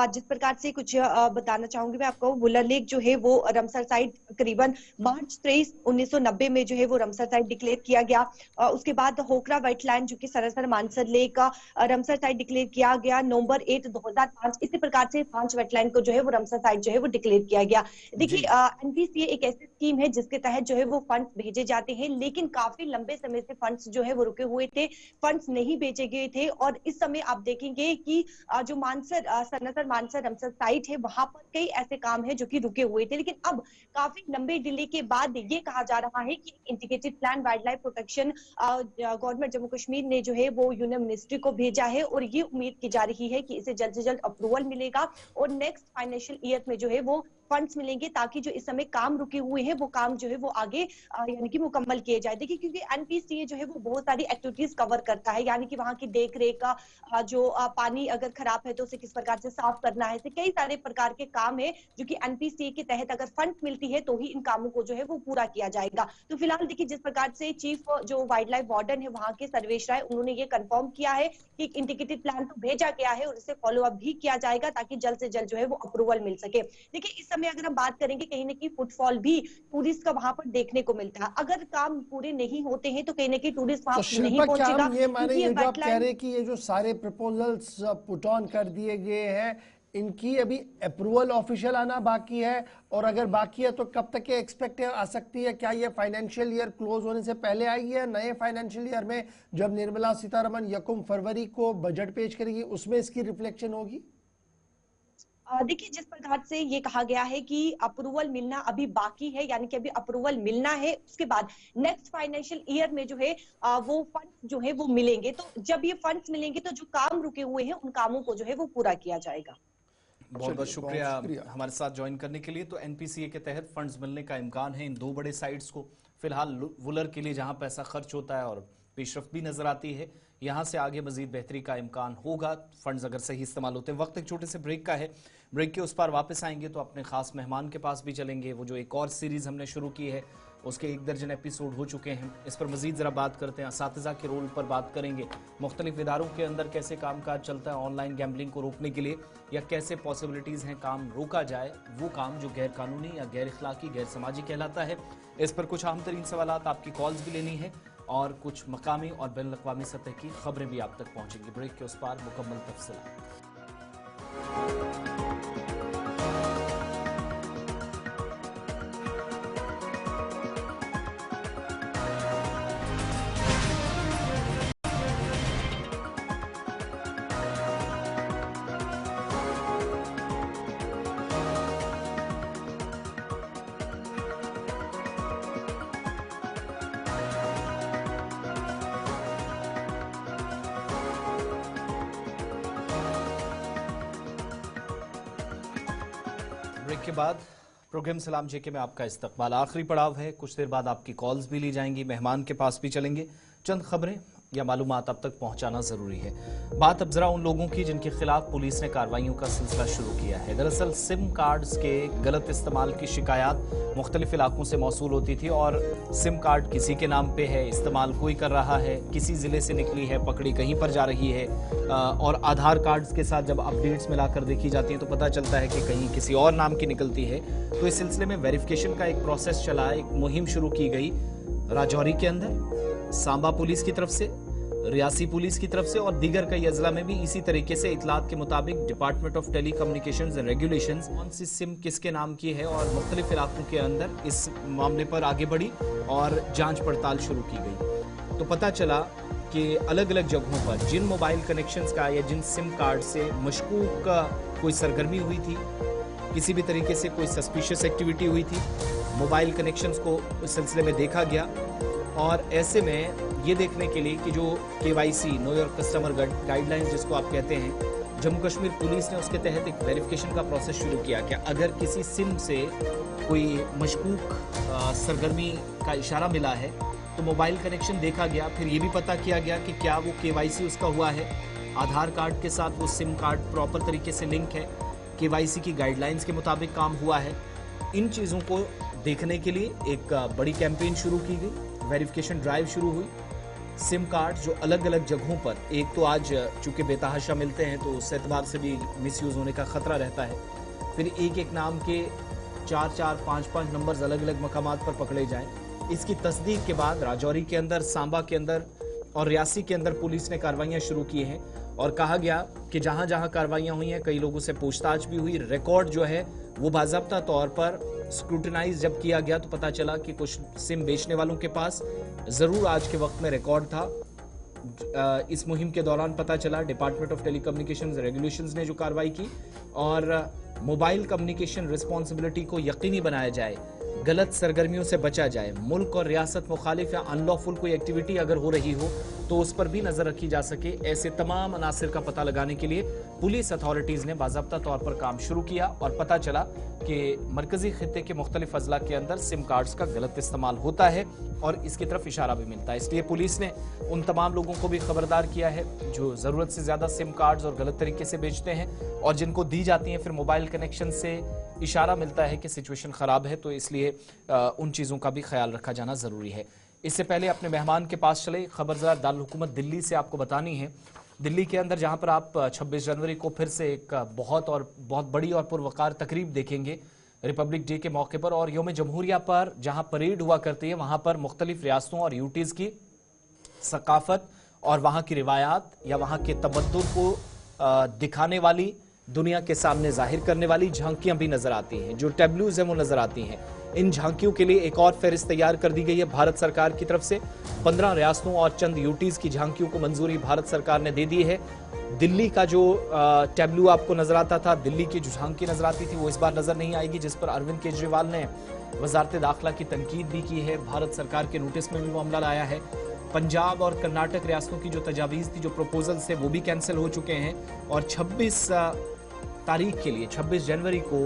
जिस प्रकार से कुछ बताना चाहूंगी मैं आपको, वुलर लेक जो है वो रमसर साइट करीबन मार्च 23, 1990 में जो है वो रमसर साइट डिक्लेयर किया गया। उसके बाद होकरा वेटलैंड जो कि सरासर मानसर लेक रमसर साइट डिक्लेयर किया गया नवंबर 8, 2005। इसी प्रकार से 5 वेटलैंड को जो है वो रमसर साइट जो है वो डिक्लेयर किया गया। देखिए NPCA एक ऐसी स्कीम है जिसके तहत जो है वो फंड्स भेजे जाते हैं, लेकिन काफी लंबे समय से फंड्स जो है वो रुके हुए थे, फंड्स नहीं भेजे गए थे। और इस समय आप देखेंगे कि जो सरासर मानसर रमसर साइट है वहां पर कई ऐसे काम है जो कि रुके हुए थे, लेकिन अब काफी लंबे डिले के बाद ये कहा जा रहा है कि integrated plan wild life protection government Jammu Kashmir ने जो है वो यूनियन मिनिस्ट्री को भेजा है और ये उम्मीद की जा रही है कि इसे जल्द से जल्द अप्रूवल मिलेगा और नेक्स्ट फाइनेंशियल ईयर में जो है वो फंड्स मिलेंगे ताकि जो इस समय काम रुके हुए हैं वो काम जो है वो आगे यानी कि मुकम्मल किए जाए। देखिए क्योंकि NPCA जो है वो बहुत सारी एक्टिविटीज कवर करता है, यानी कि वहां की देख रेख का जो पानी अगर खराब है तो उसे किस प्रकार से साफ करना है, ऐसे कई सारे प्रकार के काम है जो कि NPCA के तहत अगर फंड मिलती है तो ही इन कामों को जो है वो पूरा किया जाएगा। तो फिलहाल देखिए जिस प्रकार से चीफ जो वाइल्ड लाइफ वार्डन है वहां के सर्वेश राय, उन्होंने ये कंफर्म किया है कि इंटीग्रेटेड प्लान तो भेजा गया है और इसे फॉलो अप भी किया जाएगा ताकि जल्द से जल्द जो है वो अप्रूवल मिल सके। देखिए इस समय अगर हम बात करेंगे कहीं ना कहीं फुटफॉल भी टूरिस्ट का वहां पर देखने को मिलता है। अगर काम पूरे नहीं होते हैं तो कहीं ना कहीं टूरिस्ट वहां तो नहीं पहुंचेगा। ये माने ये जो आप कह रहे हैं कि ये जो सारे प्रपोजल्स पुट ऑन कर दिए गए हैं इनकी अभी अप्रूवल ऑफिशियल आना बाकी है, और अगर बाकी है तो कब तक ये एक्सपेक्ट आ सकती है? क्या ये फाइनेंशियल ईयर क्लोज होने से पहले आएगी या नए फाइनेंशियल ईयर में जब निर्मला सीतारमण 1 फरवरी को बजट पेश करेगी उसमें इसकी रिफ्लेक्शन होगी? देखिए जिस प्रकार से ये कहा गया है कि अप्रूवल मिलना अभी बाकी है, यानी कि अभी अप्रूवल मिलना है, उसके बाद नेक्स्ट फाइनेंशियल ईयर में जो है वो फंड्स जो है वो मिलेंगे। तो जब ये फंड्स मिलेंगे तो जो काम रुके हुए हैं उन कामों को जो है वो पूरा किया जाएगा। बहुत बहुत शुक्रिया हमारे साथ ज्वाइन करने के लिए। तो NPCA के तहत फंड्स मिलने का इम्कान है इन दो बड़े साइट्स को। फिलहाल वुलर के लिए जहां पैसा खर्च होता है और पेशरफ भी नजर आती है, यहां से आगे मजीद बेहतरी का इम्कान होगा फंड्स अगर सही इस्तेमाल होते हैं। वक्त एक छोटे से ब्रेक का है, ब्रेक के उस पार वापस आएंगे तो अपने खास मेहमान के पास भी चलेंगे। वो जो एक और सीरीज हमने शुरू की है उसके 1 दर्जन एपिसोड हो चुके हैं, इस पर मजीद ज़रा बात करते हैं। असातिज़ा के रोल पर बात करेंगे, मुख्तलिफ इदारों के अंदर कैसे कामकाज चलता है ऑनलाइन गैम्बलिंग को रोकने के लिए, या कैसे पॉसिबिलिटीज़ हैं काम रोका जाए, वो काम जो गैर कानूनी या गैर इखलाकी गैर समाजी कहलाता है। इस पर कुछ अहम तरीन सवालात, आपकी कॉल्स भी लेनी है और कुछ मकामी और बैनुल अक़वामी सतह की खबरें भी आप तक पहुँचेंगी। ब्रेक के उस पार मुकम्मल तफसीलात। ब्रेक के बाद प्रोग्राम सलाम जेके में आपका इस्तकबाल। आखिरी पड़ाव है, कुछ देर बाद आपकी कॉल्स भी ली जाएंगी, मेहमान के पास भी चलेंगे। चंद खबरें या मालूमात अब तक पहुंचाना जरूरी है। बात अब जरा उन लोगों की जिनके खिलाफ पुलिस ने कार्रवाइयों का सिलसिला शुरू किया है। दरअसल सिम कार्ड्स के गलत इस्तेमाल की शिकायत मुख्तलिफ इलाकों से मौसूल होती थी और सिम कार्ड किसी के नाम पे है, इस्तेमाल कोई कर रहा है, किसी जिले से निकली है, पकड़ी कहीं पर जा रही है, और आधार कार्ड्स के साथ जब अपडेट्स मिलाकर देखी जाती हैं तो पता चलता है कि कहीं किसी और नाम की निकलती है। तो इस सिलसिले में वेरिफिकेशन का एक प्रोसेस चला, एक मुहिम शुरू की गई राजौरी के अंदर, सांबा पुलिस की तरफ से, रियासी पुलिस की तरफ से और दीगर कई अजला में भी इसी तरीके से इतलात के मुताबिक department of tele communications and regulations कौन सी सिम किसके नाम की है और मुख्तलिफ इलाकों के अंदर इस मामले पर आगे बढ़ी और जांच पड़ताल शुरू की गई। तो पता चला कि अलग अलग जगहों पर जिन मोबाइल कनेक्शंस का या जिन सिम कार्ड से मशकूक कोई सरगर्मी हुई थी, किसी भी तरीके से कोई सस्पिशियस एक्टिविटी हुई थी, मोबाइल कनेक्शंस को इस सिलसिले में देखा गया। और ऐसे में ये देखने के लिए कि जो KYC know your customer guidelines जिसको आप कहते हैं, जम्मू कश्मीर पुलिस ने उसके तहत एक वेरिफिकेशन का प्रोसेस शुरू किया कि अगर किसी सिम से कोई मशकूक सरगर्मी का इशारा मिला है तो मोबाइल कनेक्शन देखा गया। फिर ये भी पता किया गया कि क्या वो KYC उसका हुआ है, आधार कार्ड के साथ वो सिम कार्ड प्रॉपर तरीके से लिंक है, KYC की गाइडलाइंस के मुताबिक काम हुआ है। इन चीज़ों को देखने के लिए एक बड़ी कैंपेन शुरू की गई, वेरिफिकेशन ड्राइव शुरू हुई। सिम कार्ड जो अलग अलग जगहों पर, एक तो आज चूंकि बेतहाशा मिलते हैं तो उस एतबार से भी मिसयूज़ होने का ख़तरा रहता है, फिर एक एक नाम के 4-4, 5-5 नंबर्स अलग अलग मकामात पर पकड़े जाएं। इसकी तस्दीक के बाद राजौरी के अंदर, सांबा के अंदर और रियासी के अंदर पुलिस ने कार्रवाइयाँ शुरू की हैं और कहा गया कि जहाँ जहाँ कार्रवाइयाँ हुई हैं कई लोगों से पूछताछ भी हुई। रिकॉर्ड जो है वो बाज़ाब्ता तौर पर स्क्रूटनाइज जब किया गया तो पता चला कि कुछ सिम बेचने वालों के पास ज़रूर आज के वक्त में रिकॉर्ड था। इस मुहिम के दौरान पता चला department of tele communications regulations ने जो कार्रवाई की और मोबाइल कम्युनिकेशन रिस्पॉन्सिबिलिटी को यकीनी बनाया जाए, गलत सरगर्मियों से बचा जाए, मुल्क और रियासत मुखालिफ या अनलॉफुल कोई एक्टिविटी अगर हो रही हो तो उस पर भी नजर रखी जा सके। ऐसे तमाम अनासिर का पता लगाने के लिए पुलिस अथॉरिटीज ने बाज़ाब्ता तौर पर काम शुरू किया और पता चला कि मरकजी खित्ते के मुख्तलिफ अजला के अंदर सिम कार्ड्स का गलत इस्तेमाल होता है और इसकी तरफ इशारा भी मिलता है। इसलिए पुलिस ने उन तमाम लोगों को भी खबरदार किया है जो ज़रूरत से ज़्यादा सिम कार्ड्स और गलत तरीके से बेचते हैं और जिनको दी जाती हैं फिर मोबाइल कनेक्शन से इशारा मिलता है कि सिचुएशन ख़राब है, तो इसलिए उन चीज़ों का भी ख्याल रखा जाना ज़रूरी है। इससे पहले अपने मेहमान के पास चले, खबर ज़रा दारुल हुकूमत दिल्ली से आपको बतानी है। दिल्ली के अंदर जहां पर आप 26 जनवरी को फिर से एक बहुत बड़ी और पुरवकार तकरीब देखेंगे रिपब्लिक डे के मौके पर, और यौम जमहूरिया पर जहां परेड हुआ करती है वहां पर मुख्तलिफ रियासतों और यूटीज़ की सकाफत और वहां की रिवायात या वहां के तमद्दुन को दिखाने वाली, दुनिया के सामने जाहिर करने वाली झांकियां भी नजर आती हैं, जो टैब्लूज हैं वो नजर आती हैं। इन झांकियों के लिए एक और फहरिस्त तैयार कर दी गई है भारत सरकार की तरफ से। 15 रियासतों और चंद यूटीज़ की झांकियों को मंजूरी भारत सरकार ने दे दी है। दिल्ली का जो टैब्लू आपको नजर आता था, दिल्ली की जो झांकी नजर आती थी वो इस बार नजर नहीं आएगी, जिस पर अरविंद केजरीवाल ने वजारत दाखिला की तनकीद भी की है। भारत सरकार के नोटिस में भी मामला लाया है। पंजाब और कर्नाटक रियासतों की जो तजावीज़ थी, जो प्रपोजल्स थे, वो भी कैंसिल हो चुके हैं और 26 तारीख के लिए 26 जनवरी को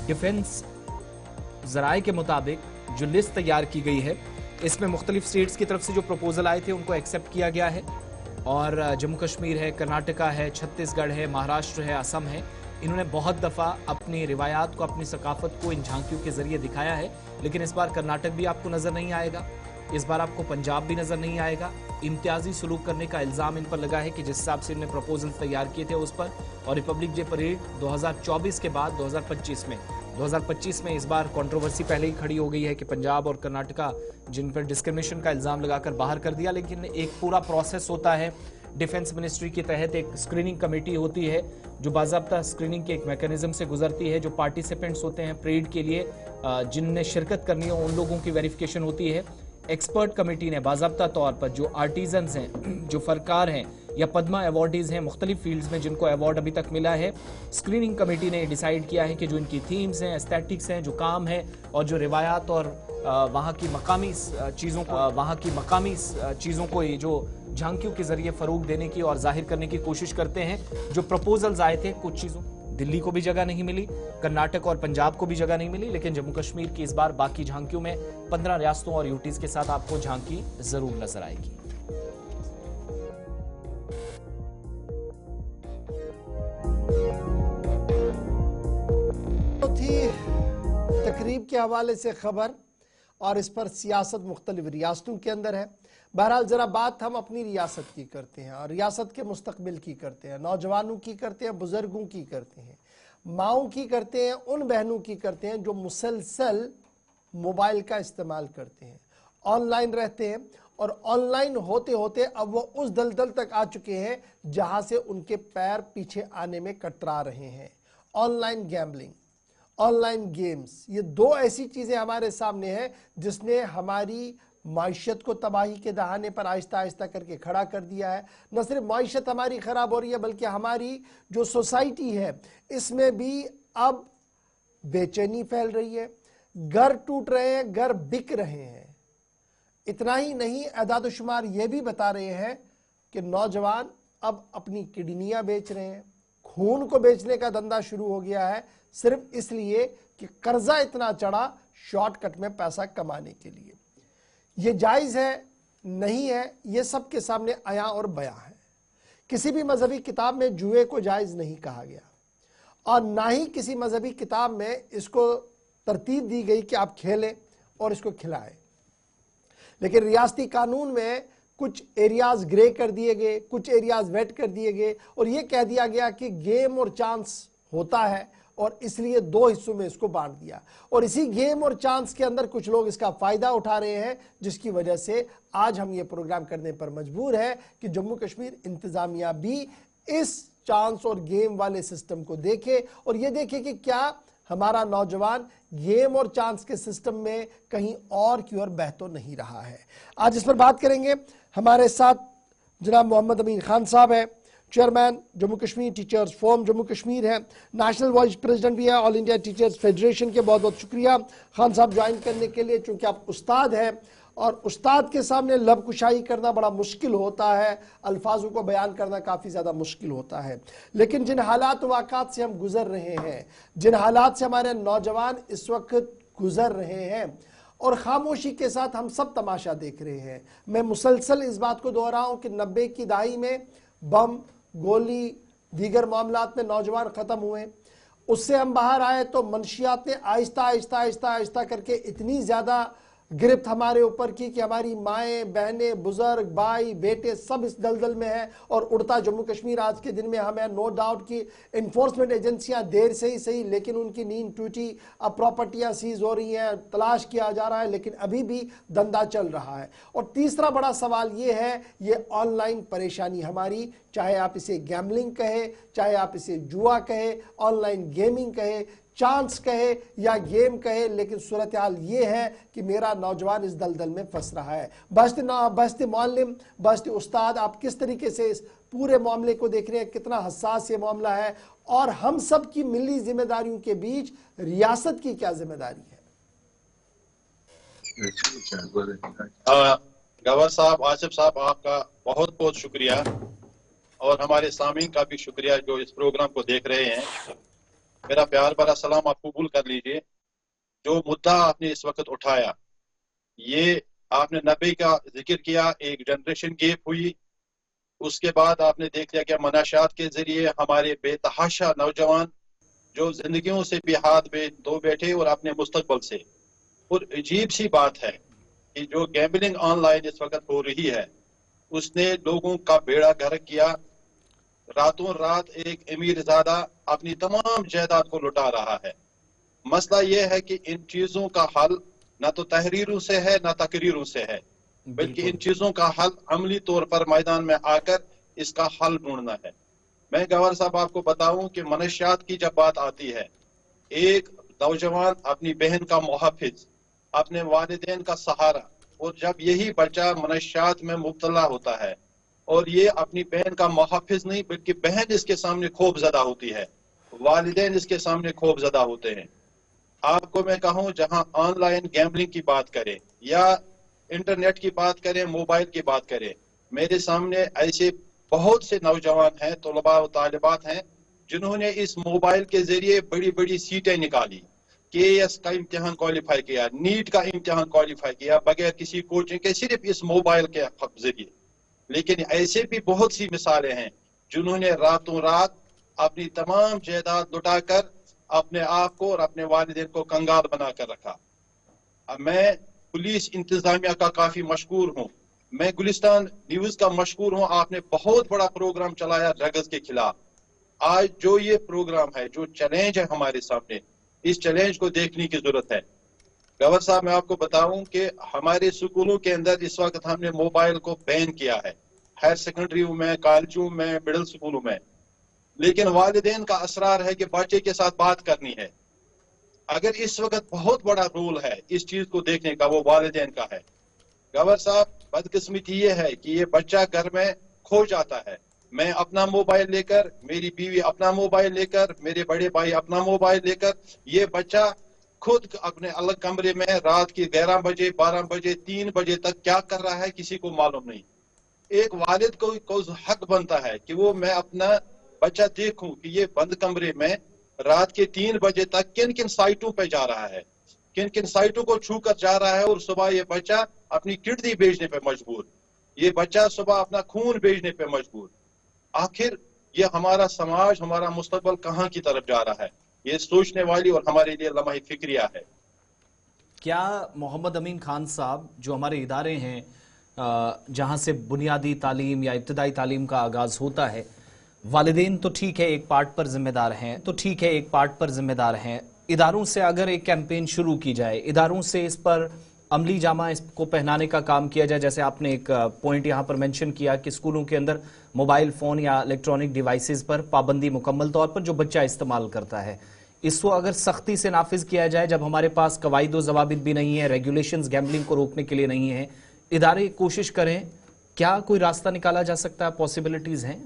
डिफेंस ज़राए के मुताबिक जो लिस्ट तैयार की गई है इसमें मुख्तलिफ स्टेट्स की तरफ से जो प्रपोजल आए थे उनको एक्सेप्ट किया गया है और जम्मू कश्मीर है, कर्नाटका है, छत्तीसगढ़ है, महाराष्ट्र है, असम है, इन्होंने बहुत दफ़ा अपनी रिवायात को, अपनी सकाफत को इन झांकियों के ज़रिए दिखाया है। लेकिन इस बार कर्नाटक भी आपको नज़र नहीं आएगा, इस बार आपको पंजाब भी नज़र नहीं आएगा। इम्तियाजी सलूक करने का इल्ज़ाम इन पर लगा है कि जिस हिसाब से इन्होंने प्रपोजल तैयार किए थे उस पर, और रिपब्लिक डे परेड 2024 के बाद 2025 में इस बार कंट्रोवर्सी पहले ही खड़ी हो गई है कि पंजाब और कर्नाटका जिन पर डिस्क्रिमिनेशन का इल्ज़ाम लगाकर बाहर कर दिया, लेकिन एक पूरा प्रोसेस होता है। डिफेंस मिनिस्ट्री के तहत एक स्क्रीनिंग कमेटी होती है जो बाज़ाब्ता स्क्रीनिंग के एक मैकेनिज्म से गुजरती है। जो पार्टिसिपेंट्स होते हैं परेड के लिए, जिनने शिरकत करनी हो उन लोगों की वेरिफिकेशन होती है। एक्सपर्ट कमेटी ने बाज़ाब्ता तौर पर जो आर्टिजन्स हैं, जो फनकार हैं या पद्मा अवार्डीज़ हैं मुख्तलिफ फील्ड्स में जिनको अवार्ड अभी तक मिला है, स्क्रीनिंग कमेटी ने डिसाइड किया है कि जो इनकी थीम्स हैं, एस्थेटिक्स हैं, जो काम है और जो रिवायात और वहाँ की मकामी चीज़ों को ये जो झांकियों के ज़रिए फ़रोग देने की और जाहिर करने की कोशिश करते हैं। जो प्रपोजल्स आए थे कुछ चीज़ों दिल्ली को भी जगह नहीं मिली, कर्नाटक और पंजाब को भी जगह नहीं मिली, लेकिन जम्मू कश्मीर की इस बार बाकी झांकियों में 15 रियासतों और यूटीज के साथ आपको झांकी जरूर नजर आएगी। थी तकरीब के हवाले से खबर और इस पर सियासत मुख्तलिफ रियासतों के अंदर है। बहरहाल जरा बात हम अपनी रियासत की करते हैं और रियासत के मुस्तकबिल की करते हैं, नौजवानों की करते हैं, बुजुर्गों की करते हैं, माओं की करते हैं, उन बहनों की करते हैं जो मुसलसल मोबाइल का इस्तेमाल करते हैं, ऑनलाइन रहते हैं और ऑनलाइन होते होते अब वो उस दलदल तक आ चुके हैं जहां से उनके पैर पीछे आने में कतरा रहे हैं। ऑनलाइन गैम्बलिंग, ऑनलाइन गेम्स, ये दो ऐसी चीज़ें हमारे सामने हैं जिसने हमारी माइशत को तबाही के दहाने पर आहिस्ता आहिस्ता करके खड़ा कर दिया है। न सिर्फ माइशत हमारी ख़राब हो रही है बल्कि हमारी जो सोसाइटी है इसमें भी अब बेचैनी फैल रही है, घर टूट रहे हैं, घर बिक रहे हैं। इतना ही नहीं, एदाद-ओ-शुमार ये भी बता रहे हैं कि नौजवान अब अपनी किडनियाँ बेच रहे हैं, खून को बेचने का धंधा शुरू हो गया है, सिर्फ इसलिए कि कर्जा इतना चढ़ा शॉर्टकट में पैसा कमाने के लिए। ये जायज़ है नहीं है, ये सब के सामने आया और बयां है। किसी भी मजहबी किताब में जुए को जायज़ नहीं कहा गया और ना ही किसी मजहबी किताब में इसको तरतीब दी गई कि आप खेलें और इसको खिलाएं। लेकिन रियासती कानून में कुछ एरियाज ग्रे कर दिए गए, कुछ एरियाज वेट कर दिए गए और ये कह दिया गया कि गेम और चांस होता है और इसलिए दो हिस्सों में इसको बांट दिया और इसी गेम और चांस के अंदर कुछ लोग इसका फायदा उठा रहे हैं, जिसकी वजह से आज हम ये प्रोग्राम करने पर मजबूर है कि जम्मू कश्मीर इंतजामिया भी इस चांस और गेम वाले सिस्टम को देखे और ये देखे कि क्या हमारा नौजवान गेम और चांस के सिस्टम में कहीं और की ओर बह तो नहीं रहा है। आज इस पर बात करेंगे। हमारे साथ जनाब मोहम्मद अमीन खान साहब है, chairman Jammu Kashmir teachers forum Jammu Kashmir है, नेशनल वाइस प्रेसिडेंट भी है ऑल इंडिया टीचर्स फेडरेशन के। बहुत बहुत शुक्रिया खान साहब ज्वाइन करने के लिए, चूंकि आप उस्ताद हैं और उस्ताद के सामने लब कुशाई करना बड़ा मुश्किल होता है, अल्फाजों को बयान करना काफ़ी ज़्यादा मुश्किल होता है। लेकिन जिन हालात वाक़ात से हम गुज़र रहे हैं, जिन हालात से हमारे नौजवान इस वक्त गुज़र रहे हैं और ख़ामोशी के साथ हम सब तमाशा देख रहे हैं। मैं मुसलसल इस बात को दोहराऊँ कि 90 की दहाई में बम, गोली, दीगर मामलात में नौजवान ख़त्म हुए, उससे हम बाहर आए तो मनशियात ने आहिस्ता आहिस्ता आहिस्ता आहिस्ता करके इतनी ज़्यादा गिरफ्त हमारे ऊपर की कि हमारी माएँ, बहनें, बुजुर्ग, भाई, बेटे सब इस दलदल में हैं और उड़ता जम्मू कश्मीर आज के दिन में हमें नो डाउट कि इन्फोर्समेंट एजेंसियां देर से ही सही लेकिन उनकी नींद टूटी। अब प्रॉपर्टियां सीज हो रही हैं, तलाश किया जा रहा है, लेकिन अभी भी धंधा चल रहा है। और तीसरा बड़ा सवाल ये है, ये ऑनलाइन परेशानी हमारी, चाहे आप इसे गैम्बलिंग कहे, चाहे आप इसे जुआ कहे, ऑनलाइन गेमिंग कहे, चांस कहे या गेम कहे, लेकिन सूरत हाल ये है कि मेरा नौजवान इस दलदल में फंस रहा है। बहस्ती मौलिम, बहस्ती उस्ताद, आप किस तरीके से इस पूरे मामले को देख रहे हैं, कितना हसास ये मामला है और हम सब की मिली जिम्मेदारियों के बीच रियासत की क्या जिम्मेदारी है? गवर्नर साहब, आसिफ साहब, आपका बहुत बहुत शुक्रिया और हमारे सामीन का भी शुक्रिया जो इस प्रोग्राम को देख रहे हैं। मेरा प्यार भरा सलाम आप कबूल कर लीजिए। जो मुद्दा आपने इस वक्त उठाया, ये आपने 90 का जिक्र किया, एक जनरेशन गैप हुई, उसके बाद आपने देख लिया कि मनाशात के जरिए हमारे बेतहाशा नौजवान जो जिंदगियों से भी हाथ धो बैठे और अपने मुस्तकबल से। और अजीब सी बात है कि जो गैम्बलिंग ऑनलाइन इस वक्त हो रही है उसने लोगों का बेड़ा गर्क किया। रातों रात एक अमीरजादा अपनी तमाम जायदाद को लुटा रहा है। मसला यह है कि इन चीजों का हल न तो तहरीरों से है न तकरीरों से है, बल्कि इन चीजों का हल अमली तौर पर मैदान में आकर इसका हल ढूंढना है। मैं गवर्नर साहब आपको बताऊं कि मनशियात की जब बात आती है, एक नौजवान अपनी बहन का मुहाफिज, अपने वालिदैन का सहारा, और जब यही बच्चा मनशियात में मुब्तला होता है और ये अपनी बहन का मुहाफिज नहीं बल्कि बहन इसके सामने खौफजदा होती है, वालिदैन इसके सामने खौफजदा होते हैं। आपको मैं कहूं, जहां ऑनलाइन गैम्बलिंग की बात करें या इंटरनेट की बात करें, मोबाइल की बात करें, मेरे सामने ऐसे बहुत से नौजवान हैं, तलबा और तालिबात हैं जिन्होंने इस मोबाइल के जरिए बड़ी बड़ी सीटें निकाली, केएएस का इम्तिहान क्वालिफाई किया, नीट का इम्तिहान क्वालिफाई किया बगैर किसी कोचिंग के, सिर्फ इस मोबाइल के जरिए। लेकिन ऐसे भी बहुत सी मिसालें हैं जिन्होंने रातों रात अपनी तमाम जायदाद लुटाकर अपने आप को और अपने वालिदैन को कंगाल बनाकर रखा। अब मैं पुलिस इंतजामिया का काफी मशकूर हूँ, मैं गुलिस्तान न्यूज का मशकूर हूँ। आपने बहुत बड़ा प्रोग्राम चलाया ड्रग्स के खिलाफ। आज जो ये प्रोग्राम है, जो चैलेंज है हमारे सामने, इस चैलेंज को देखने की जरूरत है। गवर्नर साहब, मैं आपको बताऊं कि हमारे स्कूलों के अंदर इस वक्त हमने मोबाइल को बैन किया है, हायर सेकेंडरी में, कॉलेजों में, मिडिल स्कूलों में। लेकिन वालिदैन का असरार है कि बच्चे के साथ बात करनी है। अगर इस वक्त बहुत बड़ा रोल है इस चीज को देखने का, वो वालिदैन का है। गवर्नर साहब, बदकिस्मती ये है कि ये बच्चा घर में खो जाता है। मैं अपना मोबाइल लेकर, मेरी बीवी अपना मोबाइल लेकर, मेरे बड़े भाई अपना मोबाइल लेकर, ये बच्चा खुद अपने अलग कमरे में रात के 11 बजे, 12 बजे, 3 बजे तक क्या कर रहा है किसी को मालूम नहीं। एक वालिद को हक बनता है कि वो मैं अपना बच्चा देखूं कि ये बंद कमरे में रात के 3 बजे तक किन किन साइटों पे जा रहा है, किन किन साइटों को छू कर जा रहा है। और सुबह ये बच्चा अपनी किडनी बेचने पे मजबूर, ये बच्चा सुबह अपना खून बेचने पे मजबूर। आखिर ये हमारा समाज, हमारा मुस्तकबल कहाँ की तरफ जा रहा है, ये सोचने वाली और हमारे लिए लम्हा फिक्रिया है। क्या मोहम्मद अमीन खान साहब, जो हमारे इदारे हैं जहां से बुनियादी तालीम या इब्तदाई तालीम का आगाज होता है, वालिदैन तो ठीक है एक पार्ट पर जिम्मेदार हैं, तो ठीक है एक पार्ट पर जिम्मेदार हैं, इदारों से अगर एक कैंपेन शुरू की जाए, इदारों से इस पर अमली जामा इसको पहनाने का काम किया जाए, जैसे आपने एक पॉइंट यहाँ पर मेंशन किया कि स्कूलों के अंदर मोबाइल फ़ोन या इलेक्ट्रॉनिक डिवाइसेस पर पाबंदी मुकम्मल तौर पर जो बच्चा इस्तेमाल करता है, इसको अगर सख्ती से नाफिज किया जाए, जब हमारे पास कवायद व ज़वाबित भी नहीं है, रेगुलेशंस गैम्बलिंग को रोकने के लिए नहीं है, इदारे कोशिश करें, क्या कोई रास्ता निकाला जा सकता है? पॉसिबिलिटीज हैं?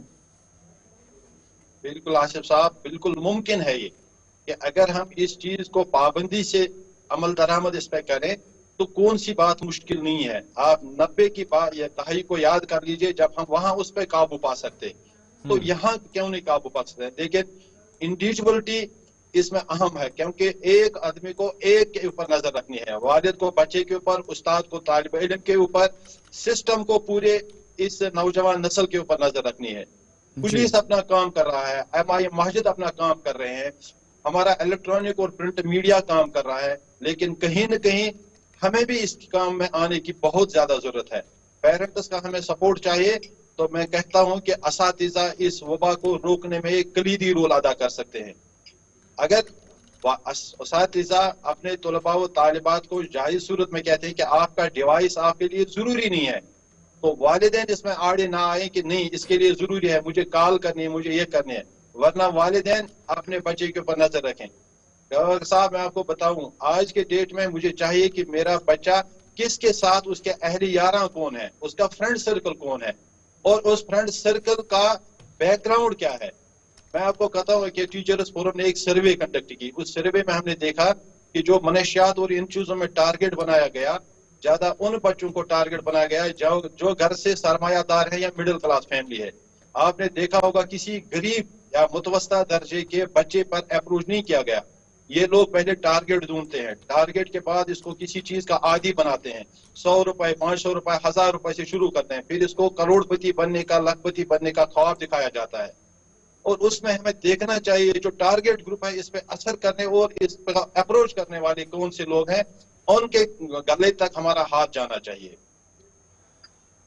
बिल्कुल आसिफ साहब, बिल्कुल मुमकिन है ये कि अगर हम इस चीज को पाबंदी से अमल दरामद इस पे करें तो कौन सी बात मुश्किल नहीं है। आप 90 की बात या दहाई को याद कर लीजिए, जब हम वहां उस पर काबू पा सकते, तो यहाँ क्यों नहीं काबू पा सकते। लेकिन इंडिविजुअलिटी इसमें अहम है, क्योंकि एक आदमी को एक के ऊपर नजर रखनी है, वालिद को बच्चे के ऊपर, उस्ताद को तालिब इल्म के ऊपर, सिस्टम को पूरे इस नौजवान नस्ल के ऊपर नजर रखनी है। पुलिस अपना काम कर रहा है, एमआई मस्जिद अपना काम कर रहे हैं, हमारा इलेक्ट्रॉनिक और प्रिंट मीडिया काम कर रहा है, लेकिन कहीं न कहीं हमें भी इस काम में आने की बहुत ज्यादा जरूरत है। पेरेंट्स का हमें सपोर्ट चाहिए। तो मैं कहता हूं कि असातिज़ा इस वबा को रोकने में एक कलीदी रोल अदा कर सकते हैं। अगर असातिज़ा अपने तलबा व तालिबात को जायज सूरत में कहते हैं कि आपका डिवाइस आपके लिए जरूरी नहीं है, तो वालिदैन इसमें आड़े ना आए कि नहीं इसके लिए जरूरी है, मुझे कॉल करनी है, मुझे ये करनी है, वरना वालिदैन अपने बच्चे के ऊपर नजर रखें। गवर्नर साहब, मैं आपको बताऊं, आज के डेट में मुझे चाहिए कि मेरा बच्चा किसके साथ, उसके अहली यारा कौन है, उसका फ्रेंड सर्कल कौन है, और उस फ्रेंड सर्कल का बैकग्राउंड क्या है। मैं आपको कहता हूँ कि टीचर्स फोरम ने एक सर्वे कंडक्ट की। उस सर्वे में हमने देखा कि जो मनशियात और इन चीजों में टारगेट बनाया गया, ज्यादा उन बच्चों को टारगेट बनाया गया जो घर से सरमायादार है या मिडिल क्लास फैमिली है। आपने देखा होगा किसी गरीब या मुतवस्ता दर्जे के बच्चे पर अप्रोच नहीं किया गया। ये लोग पहले टारगेट ढूंढते हैं, टारगेट के बाद इसको किसी चीज का आदी बनाते हैं, 100 रुपए, 500 रुपए, 1000 रुपए से शुरू करते हैं, फिर इसको करोड़पति बनने का, लाखपति बनने का ख्वाब दिखाया जाता है। और उसमें हमें देखना चाहिए जो टारगेट ग्रुप है इस पे असर करने और इस पर अप्रोच करने वाले कौन से लोग हैं, उनके गले तक हमारा हाथ जाना चाहिए।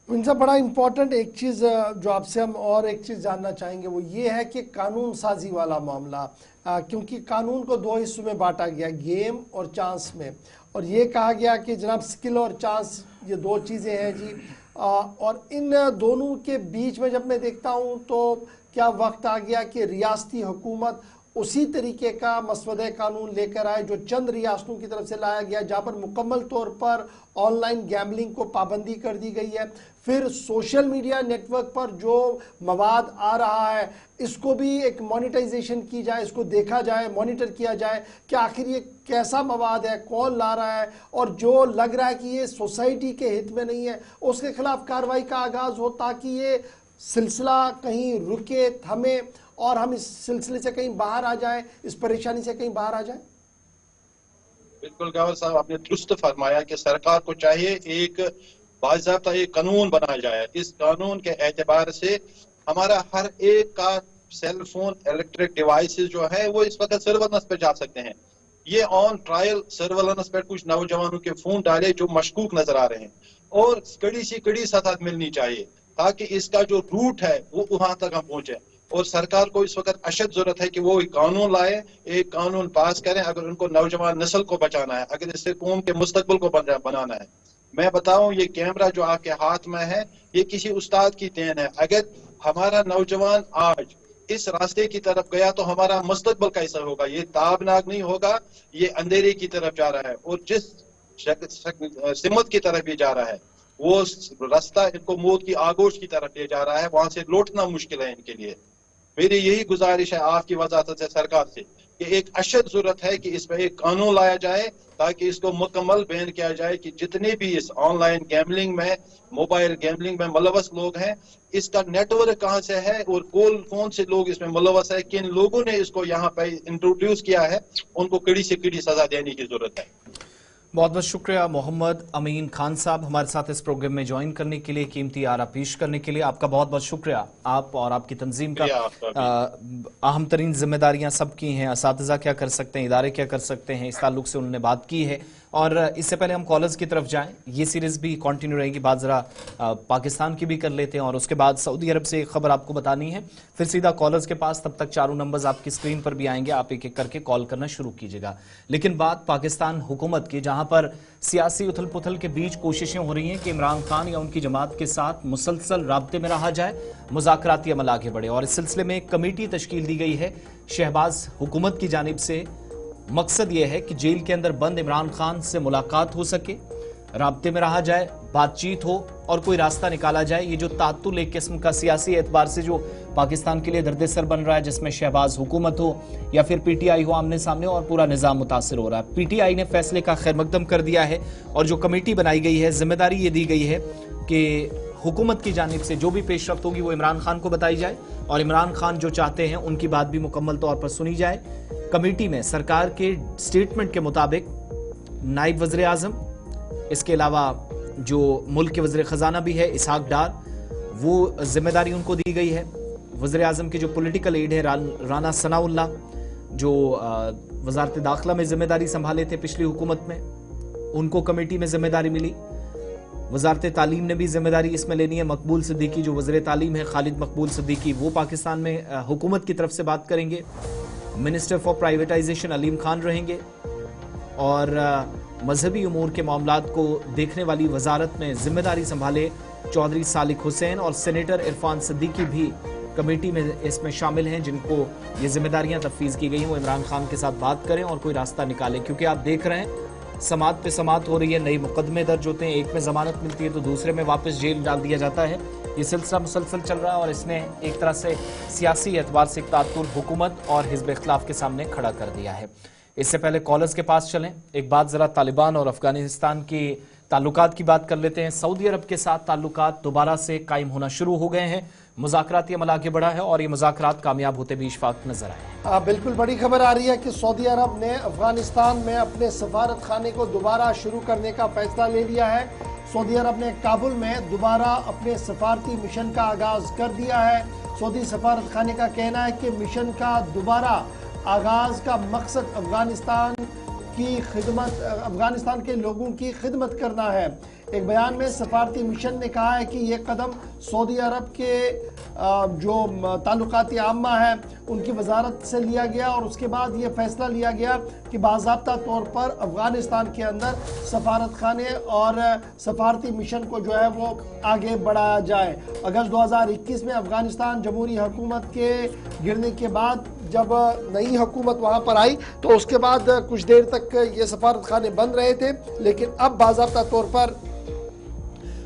इनसे बड़ा इम्पोर्टेंट एक चीज़ जो आपसे हम और एक चीज़ जानना चाहेंगे वो ये है कि कानून साजी वाला मामला, क्योंकि कानून को दो हिस्सों में बांटा गया, गेम और चांस में, और ये कहा गया कि जनाब स्किल और चांस ये दो चीज़ें हैं जी, और इन दोनों के बीच में जब मैं देखता हूँ तो क्या वक्त आ गया कि रियासती हुकूमत उसी तरीके का मसवदा कानून लेकर आए जो चंद रियासतों की तरफ से लाया गया, जहाँ पर मुकम्मल तौर पर ऑनलाइन गैम्बलिंग को पाबंदी कर दी गई है। फिर सोशल मीडिया नेटवर्क पर जो मवाद आ रहा है इसको भी एक मोनेटाइजेशन की जाए, इसको देखा जाए, मॉनिटर किया जाए कि आखिर ये कैसा मवाद है, कौन ला रहा है, और जो लग रहा है कि ये सोसाइटी के हित में नहीं है उसके खिलाफ कार्रवाई का आगाज़ हो, ताकि ये सिलसिला कहीं रुके, थमे और हम इस सिलसिले से कहीं बाहर आ जाएं, इस परेशानी से कहीं बाहर आ जाएं? बिल्कुल गौर साहब, आपने दुरुस्त फरमाया कि सरकार को चाहिए एक बाज़ाब्ता एक कानून बनाया जाए। इस कानून के एतबार से हमारा हर एक का सेल फोन, इलेक्ट्रिक डिवाइसेस जो है वो इस वक्त सर्वेलेंस पे जा सकते हैं। ये ऑन ट्रायल सर्वेलेंस पे कुछ नौजवानों के फोन डाले जो मशकूक नजर आ रहे हैं, और कड़ी से कड़ी सजा मिलनी चाहिए ताकि इसका जो रूट है वो वहां तक हम पहुंचे। और सरकार को इस वक्त अशद जरूरत है कि वो एक कानून लाए, एक कानून पास करें अगर उनको नौजवान नस्ल को बचाना है, अगर इससे कौम के मुस्तकबिल को बनाना है। मैं बताऊं, ये कैमरा जो आपके हाथ में है ये किसी उस्ताद की देन है। अगर हमारा नौजवान आज इस रास्ते की तरफ गया तो हमारा मुस्तकबिल कैसा होगा? ये ताबनाक नहीं होगा, ये अंधेरे की तरफ जा रहा है। और जिस सिमत की तरफ ये जा रहा है वो रास्ता इनको मौत की आगोश की तरफ ले जा रहा है, वहां से लौटना मुश्किल है इनके लिए। मेरी यही गुजारिश है आपकी वजाहत से सरकार से कि एक अशद जरूरत है कि इस पर एक कानून लाया जाए ताकि इसको मुकम्मल बैन किया जाए कि जितने भी इस ऑनलाइन गैमलिंग में, मोबाइल गैमलिंग में मुलवस लोग हैं, इसका नेटवर्क कहाँ से है और कौन से लोग इसमें मुलवस है, किन लोगों ने इसको यहाँ पे इंट्रोड्यूस किया है, उनको कड़ी से कड़ी सजा देने की जरूरत है। बहुत बहुत शुक्रिया मोहम्मद अमीन खान साहब, हमारे साथ इस प्रोग्राम में ज्वाइन करने के लिए, कीमती आरा पेश करने के लिए। आपका बहुत बहुत शुक्रिया। आप और आपकी तंजीम का अहम तरीन जिम्मेदारियां सबकी हैं। असातिज़ा क्या कर सकते हैं, इदारे क्या कर सकते हैं, इस ताल्लुक से उन्होंने बात की है। और इससे पहले हम कॉलर्स की तरफ जाएं, ये सीरीज भी कंटिन्यू रहेगी, बात जरा पाकिस्तान की भी कर लेते हैं और उसके बाद सऊदी अरब से एक खबर आपको बतानी है, फिर सीधा कॉलर्स के पास। तब तक चारों नंबर्स आपकी स्क्रीन पर भी आएंगे, आप एक एक करके कॉल करना शुरू कीजिएगा। लेकिन बात पाकिस्तान हुकूमत की, जहां पर सियासी उथल पुथल के बीच कोशिशें हो रही हैं कि इमरान खान या उनकी जमात के साथ मुसलसल राब्ते में रहा जाए, मुज़ाकराती अमल आगे बढ़े। और इस सिलसिले में एक कमेटी तश्कील दी गई है शहबाज हुकूमत की जानिब से। मकसद यह है कि जेल के अंदर बंद इमरान खान से मुलाकात हो सके, राब्ते में रहा जाए, बातचीत हो और कोई रास्ता निकाला जाए। ये जो तातुल एक किस्म का सियासी एतबार से जो पाकिस्तान के लिए दर्द-ए-सर बन रहा है, जिसमें शहबाज हुकूमत हो या फिर पीटीआई हो आमने सामने, और पूरा निज़ाम मुतासिर हो रहा है। पीटीआई ने फैसले का खैर मकदम कर दिया है और जो कमेटी बनाई गई है, जिम्मेदारी ये दी गई है कि हुकूमत की जानिब से जो भी पेशरफ्त होगी वो इमरान खान को बताई जाए और इमरान खान जो चाहते हैं उनकी बात भी मुकम्मल तौर पर सुनी जाए। कमेटी में सरकार के स्टेटमेंट के मुताबिक नायब वज़ीर आज़म, इसके अलावा जो मुल्क के वज़ीर ख़जाना भी है इसहाक डार, वो जिम्मेदारी उनको दी गई है। वज़ीर आज़म के जो पॉलिटिकल एड है राना सनाउल्लाह, जो वज़ारत दाखिला में जिम्मेदारी संभाले थे पिछली हुकूमत में, उनको कमेटी में जिम्मेदारी मिली। वज़ारत तालीम ने भी जिम्मेदारी इसमें लेनी है। मकबूल सिद्दीकी जो वज़ीर तालीम है, खालिद मकबूल सिद्दीकी, वो पाकिस्तान में हुकूमत की तरफ से बात करेंगे। Minister for privatisation Aleem Khan रहेंगे और मजहबी उमूर के मामलात को देखने वाली वजारत में जिम्मेदारी संभाले चौधरी सालिक हुसैन और सेनेटर इरफान सिद्दीकी भी कमेटी में इसमें शामिल हैं, जिनको ये जिम्मेदारियां तफवीज़ की गई हैं। वो इमरान खान के साथ बात करें और कोई रास्ता निकालें, क्योंकि आप देख रहे हैं समात पे समात हो रही है, नए मुकदमे दर्ज होते हैं, एक में जमानत मिलती है तो दूसरे में वापस जेल डाल दिया जाता है। ये सिलसिला मुसलसल चल रहा है और इसने एक तरह से सियासी एतबार से तातुल हुकूमत और हिज़्ब इख्तिलाफ के सामने खड़ा कर दिया है। इससे पहले कॉलर्स के पास चलें, एक बात ज़रा तालिबान और अफगानिस्तान की ताल्लुकात की बात कर लेते हैं। सऊदी अरब के साथ ताल्लुकात दोबारा से कायम होना शुरू हो गए हैं, मुज़ाकराती अमल आगे बढ़ा है और ये मुज़ाकरात कामयाब होते भी इशफाक नजर आए। बिल्कुल बड़ी खबर आ रही है कि सऊदी अरब ने अफगानिस्तान में अपने सफारत खाने को दोबारा शुरू करने का फैसला ले लिया है। सऊदी अरब ने काबुल में दोबारा अपने सफारती मिशन का आगाज कर दिया है। सऊदी सफारत खाने का कहना है कि मिशन का दोबारा आगाज का मकसद अफगानिस्तान की खिदमत, अफगानिस्तान के लोगों की खिदमत करना है। एक बयान में सफारती मिशन ने कहा है कि यह कदम सऊदी अरब के जो ताल्लुकात आम्मा है उनकी वजारत से लिया गया और उसके बाद ये फैसला लिया गया कि बाज़ाब्ता तौर पर अफगानिस्तान के अंदर सफारत खाने और सफारती मिशन को जो है वो आगे बढ़ाया जाए। अगस्त 2021 में अफगानिस्तान जमहूरी हुकूमत के गिरने के बाद जब नई हुकूमत वहाँ पर आई तो उसके बाद कुछ देर तक ये सफारत खाने बंद रहे थे, लेकिन अब बाज़ाब्ता तौर पर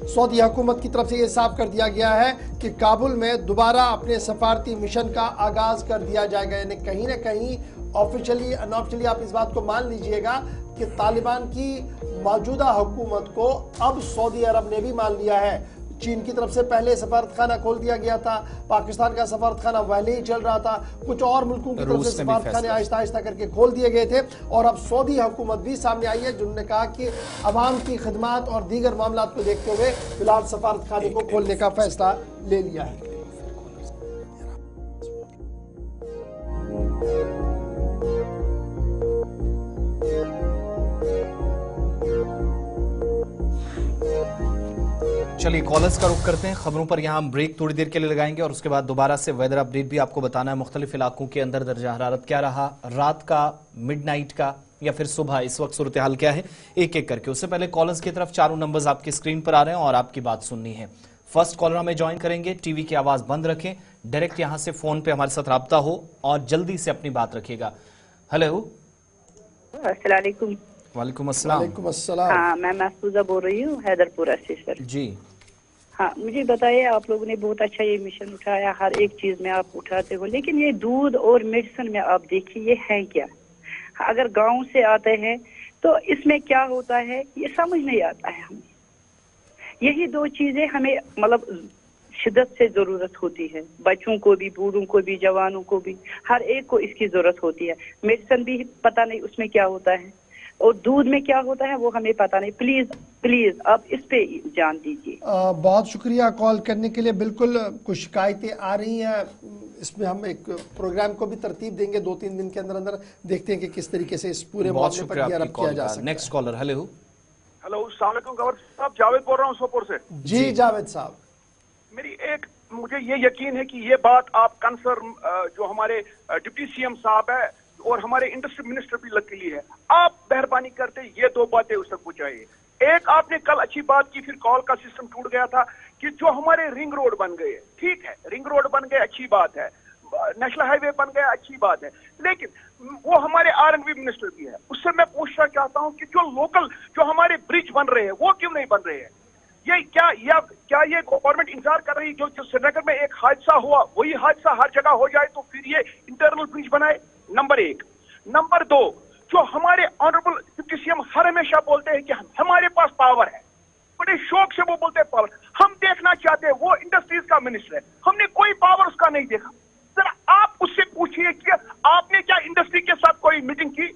सऊदी हुकूमत की तरफ से ये साफ कर दिया गया है कि काबुल में दोबारा अपने सफारती मिशन का आगाज कर दिया जाएगा। यानी कहीं ना कहीं ऑफिशियली अनऑफिशियली आप इस बात को मान लीजिएगा कि तालिबान की मौजूदा हुकूमत को अब सऊदी अरब ने भी मान लिया है। चीन की तरफ से पहले सफारतखाना खोल दिया गया था, पाकिस्तान का सफारतखाना पहले ही चल रहा था, कुछ और मुल्कों की तरफ से सफारतखाने आहिस्ता आहिस्ता करके खोल दिए गए थे और अब सऊदी हुकूमत भी सामने आई है जिन्होंने कहा कि अवाम की खिदमत और दीगर मामला को देखते हुए फिलहाल सफारतखाने को खोलने का फैसला ले लिया है। चलिए कॉलर्स का रुख करते हैं। खबरों पर यहाँ हम ब्रेक थोड़ी देर के लिए लगाएंगे और उसके बाद दोबारा से वेदर अपडेट भी आपको बताना है। मुख्तलिफ इलाकों के अंदर दर्जा हरारत क्या रहा, रात का, मिडनाइट का या फिर सुबह, इस वक्त सूरत हाल क्या है, एक एक करके। उससे पहले कॉलर्स की तरफ चारों नंबर्स आपकी स्क्रीन पर आ रहे हैं और आपकी बात सुननी है। फर्स्ट कॉलर हमें ज्वाइन करेंगे, टीवी की आवाज बंद रखें, डायरेक्ट यहां से फोन पे हमारे साथ राब्ता हो और जल्दी से अपनी बात रखिएगा। हेलो, अस्सलाम वालेकुम। वालेकुम अस्सलाम। वालेकुम अस्सलाम। हाँ, मैं महफूजा बोल रही हूँ हैदरपुरा से सर जी। हाँ, मुझे बताइए, आप लोगों ने बहुत अच्छा ये मिशन उठाया, हर एक चीज में आप उठाते हो, लेकिन ये दूध और मेडिसिन में आप देखिए ये है क्या। अगर गांव से आते हैं तो इसमें क्या होता है ये समझ नहीं आता है हमें। यही दो चीजें हमें मतलब शिद्दत से जरूरत होती है, बच्चों को भी, बूढ़ों को भी, जवानों को भी, हर एक को इसकी जरूरत होती है। मेडिसिन भी पता नहीं उसमें क्या होता है और दूध में क्या होता है वो हमें पता नहीं। प्लीज प्लीज आप इस पे जान दीजिए। बहुत शुक्रिया कॉल करने के लिए। बिल्कुल कुछ शिकायतें आ रही हैं, इसमें हम एक प्रोग्राम को भी तरतीब देंगे 2-3 दिन के अंदर अंदर, देखते हैं कि किस तरीके से इस पूरे मामले पर गिरफ्तार किया जा सकता है। Next caller. हेलो हेलो, अस्सलाम वालेकुम गवर्नर साहब, जावेद बोल रहा हूँ सोपोर से। जी जावेद साहब, मुझे ये यकीन है कि ये बात आप कंसर्न जो हमारे डिप्टी सीएम साहब है और हमारे इंडस्ट्री मिनिस्टर भी लकीली है, आप मेहरबानी करते ये दो बातें उस तक पहुंचाइए। एक, आपने कल अच्छी बात की, फिर कॉल का सिस्टम टूट गया था कि जो हमारे रिंग रोड बन गए, ठीक है, रिंग रोड बन गए अच्छी बात है, नेशनल हाईवे बन गया अच्छी बात है, लेकिन वो हमारे R&B मिनिस्टर भी है। उससे मैं पूछना चाहता हूं कि जो लोकल जो हमारे ब्रिज बन रहे हैं वो क्यों नहीं बन रहे हैं? ये क्या ये गवर्नमेंट इंतजार कर रही, जो श्रीनगर में एक हादसा हुआ वही हादसा हर जगह हो जाए तो फिर ये इंटरनल ब्रिज बनाए? नंबर एक। नंबर दो, जो हमारे ऑनरेबल डिप्टी सीएम हर हमेशा बोलते हैं कि हमारे पास पावर है, बड़े शौक से वो बोलते हैं पावर, हम देखना चाहते हैं, वो इंडस्ट्रीज का मिनिस्टर है, हमने कोई पावर उसका नहीं देखा। जरा आप उससे पूछिए कि आपने क्या इंडस्ट्री के साथ कोई मीटिंग की?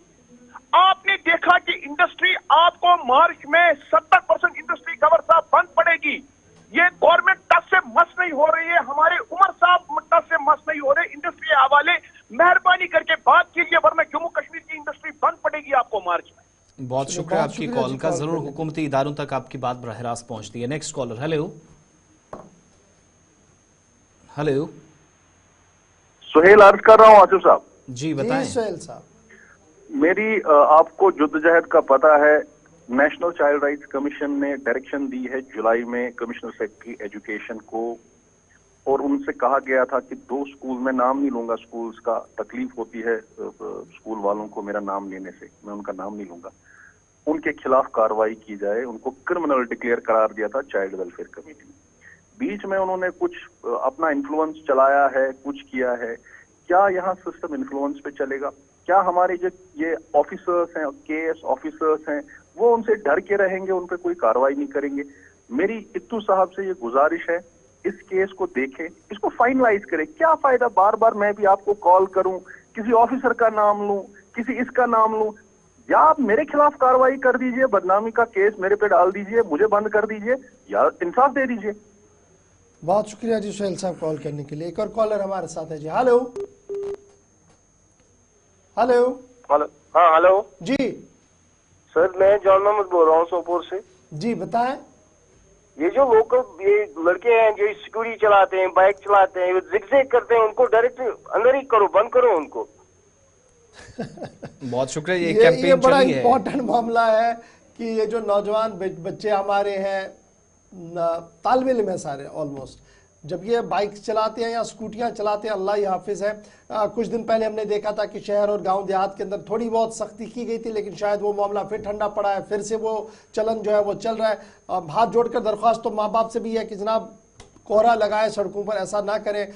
आपने देखा कि इंडस्ट्री आपको मार्च में 70% इंडस्ट्री गवर्नर साहब बंद पड़ेगी। ये गवर्नमेंट टस से मस नहीं हो रही है, हमारे उमर साहब टस से मस नहीं हो रहे इंडस्ट्री के हवाले। मेहरबानी करके बात कीजिए, वरना जम्मू कश्मीर की इंडस्ट्री बंद पड़ेगी आपको मार्च में। बहुत शुक्रिया आपकी कॉल का। जरूर हुकूमती इदारों तक आपकी बात बराह रास्त पहुंचती है। Next caller. Hello hello, Suhail अर्ज कर रहा हूँ आसिफ साहब। जी बताएं। सुहेल साहब, मेरी आपको जुद्दोजहद का पता है, नेशनल चाइल्ड राइट्स कमीशन ने डायरेक्शन दी है जुलाई में कमिश्नर सेक्रेटरी एजुकेशन को, और उनसे कहा गया था कि 2 स्कूल, में नाम नहीं लूंगा स्कूल्स का, तकलीफ होती है स्कूल वालों को मेरा नाम लेने से, मैं उनका नाम नहीं लूंगा, उनके खिलाफ कार्रवाई की जाए। उनको क्रिमिनल डिक्लेयर करार दिया था चाइल्ड वेलफेयर कमेटी ने। बीच में उन्होंने कुछ अपना इन्फ्लुएंस चलाया है, कुछ किया है। क्या यहाँ सिस्टम इन्फ्लुएंस पे चलेगा? क्या हमारे जो ये ऑफिसर्स हैं, केएस ऑफिसर्स हैं, वो उनसे डर के रहेंगे, उन पर कोई कार्रवाई नहीं करेंगे? मेरी इत्तू साहब से ये गुजारिश है, इस केस को देखें, इसको फाइनलाइज करें। क्या फायदा बार बार मैं भी आपको कॉल करूं, किसी ऑफिसर का नाम लूं, किसी इसका नाम लूं? या आप मेरे खिलाफ कार्रवाई कर दीजिए, बदनामी का केस मेरे पे डाल दीजिए, मुझे बंद कर दीजिए, या इंसाफ दे दीजिए। बहुत शुक्रिया जी सुहेल साहब कॉल करने के लिए। एक और कॉलर हमारे साथ है जी। हेलो हेलो हेलो, हाँ हेलो जी सर, मैं जॉन मोहम्मद बोल रहा हूँ सोपोर से। जी बताएं। ये जो लोकल ये लड़के हैं जो सिक्योरिटी चलाते हैं, बाइक चलाते हैं, जिगजैग करते हैं, उनको डायरेक्ट अंदर ही करो, बंद करो उनको। बहुत शुक्रिया। ये कैंपेन ये बड़ा चली है। इम्पोर्टेंट मामला है कि ये जो नौजवान बच्चे हमारे हैं, तालिब इल्म है सारे ऑलमोस्ट, जब ये बाइक चलाते हैं या स्कूटियां चलाते हैं, अल्लाह ही हाफिज है। कुछ दिन पहले हमने देखा था कि शहर और गांव देहात के अंदर थोड़ी बहुत सख्ती की गई थी, लेकिन शायद वो मामला फिर ठंडा पड़ा है, फिर से वो चलन जो है वो चल रहा है। हाथ जोड़कर दरख्वास्त तो माँ बाप से भी है कि जनाब कोहरा लगाए सड़कों पर, ऐसा ना करें,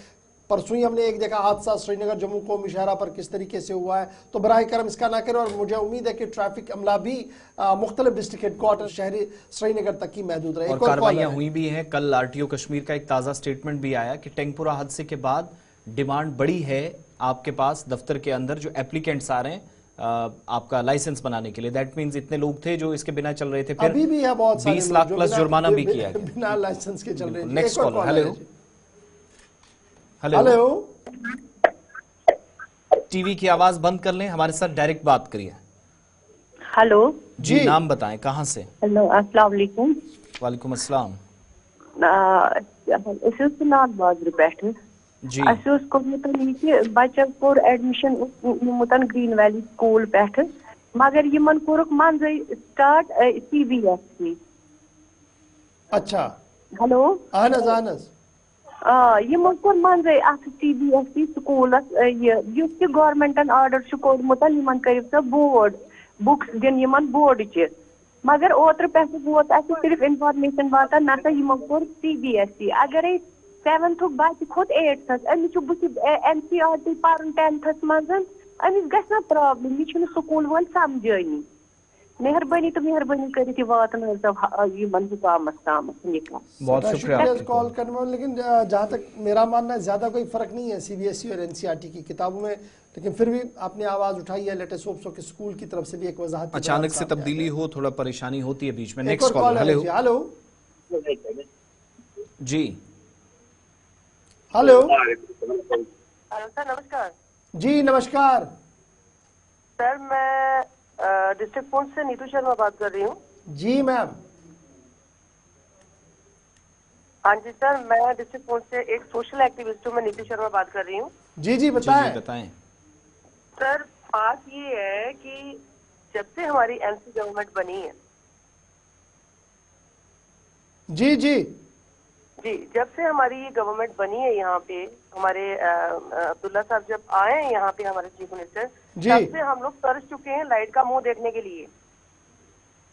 परसों ही हमने एक देखा हादसा श्रीनगर जम्मू कौमी शहरा पर किस तरीके से हुआ है। तो बराए करम इसका ना करें, और मुझे उम्मीद है कि ट्रैफिक अमला भी मुख्तलिफ डिस्ट्रिक्ट हेडक्वार्टर शहरी श्रीनगर तक ही महदूद रहे। और कार्रवाइयां हुई भी हैं। कल आरटीओ कश्मीर का एक ताज़ा स्टेटमेंट भी आया कि टेंगपुरा हादसे के बाद डिमांड बढ़ी है आपके पास दफ्तर के अंदर जो एप्लीकेंट्स आ रहे हैं आपका लाइसेंस बनाने के लिए। दैट मींस इतने लोग थे जो इसके बिना चल रहे थे, फिर अभी भी है बहुत सारे 20 लाख प्लस जुर्माना भी किया गया बिना लाइसेंस के चल रहे हैं। Next call. Hello hello, TV की आवाज बंद कर लें, हमारे साथ डायरेक्ट बात करिए। हेलो जी, नाम बताएं, कहां से? हेलो, अस्सलाम वालेकुम। वालेकुम अस्सलाम। बाजर पे जी बचन core admission green valley school पे, मगर यमन कोरुक मंजे स्टार्ट CBSE। अच्छा, हेलो, अहनस यमन कोर मंजे CBSE स्कूल गवर्नमेंटन आर्डर कोर्मुत यमन करिव सा बोर्ड बुक्स दिन यमन बोर्ड च, मगर ओत्र पे वोत सिर्फ इन्फॉर्मेशन वाता ना यमन कोर CBSE। अगर 7th बच्चे खोत 8th अमिस NCERT पर 10th मज अमिस गना प्रॉब्लम, यह स्कूल वाल समझानी। मेहरबानी तो मेहरबानी कर वातन हुकामस ताम। बहुत शुक्रिया कॉल करने में। लेकिन जहाँ तक मेरा मानना है ज्यादा कोई फर्क नहीं है CBSE और NCERT की किताबों में, लेकिन फिर भी आपने आवाज उठाई है लेटेस्ट होप्स के स्कूल की तरफ से भी एक वजाहत। अचानक से तब्दीली हो, थोड़ा परेशानी होती है बीच में। Next call. हेलो जी, हेलो सर, नमस्कार। जी नमस्कार सर, मैं डिस्ट्रिक्ट पुंछ से नीतू शर्मा बात कर रही हूँ। जी मैम। हाँ जी सर, मैं डिस्ट्रिक्ट पुंछ से एक सोशल एक्टिविस्ट हूँ, मैं नीतू शर्मा बात कर रही हूँ। जी जी बताएं। बताएं सर, बात ये है कि जब से हमारी MC गवर्नमेंट बनी है, जी जी जी, जब से हमारी ये गवर्नमेंट बनी है, यहाँ पे हमारे अब्दुल्ला साहब जब आए हैं यहाँ पे हमारे चीफ मिनिस्टर, तब से हम लोग तरस चुके हैं लाइट का मुंह देखने के लिए।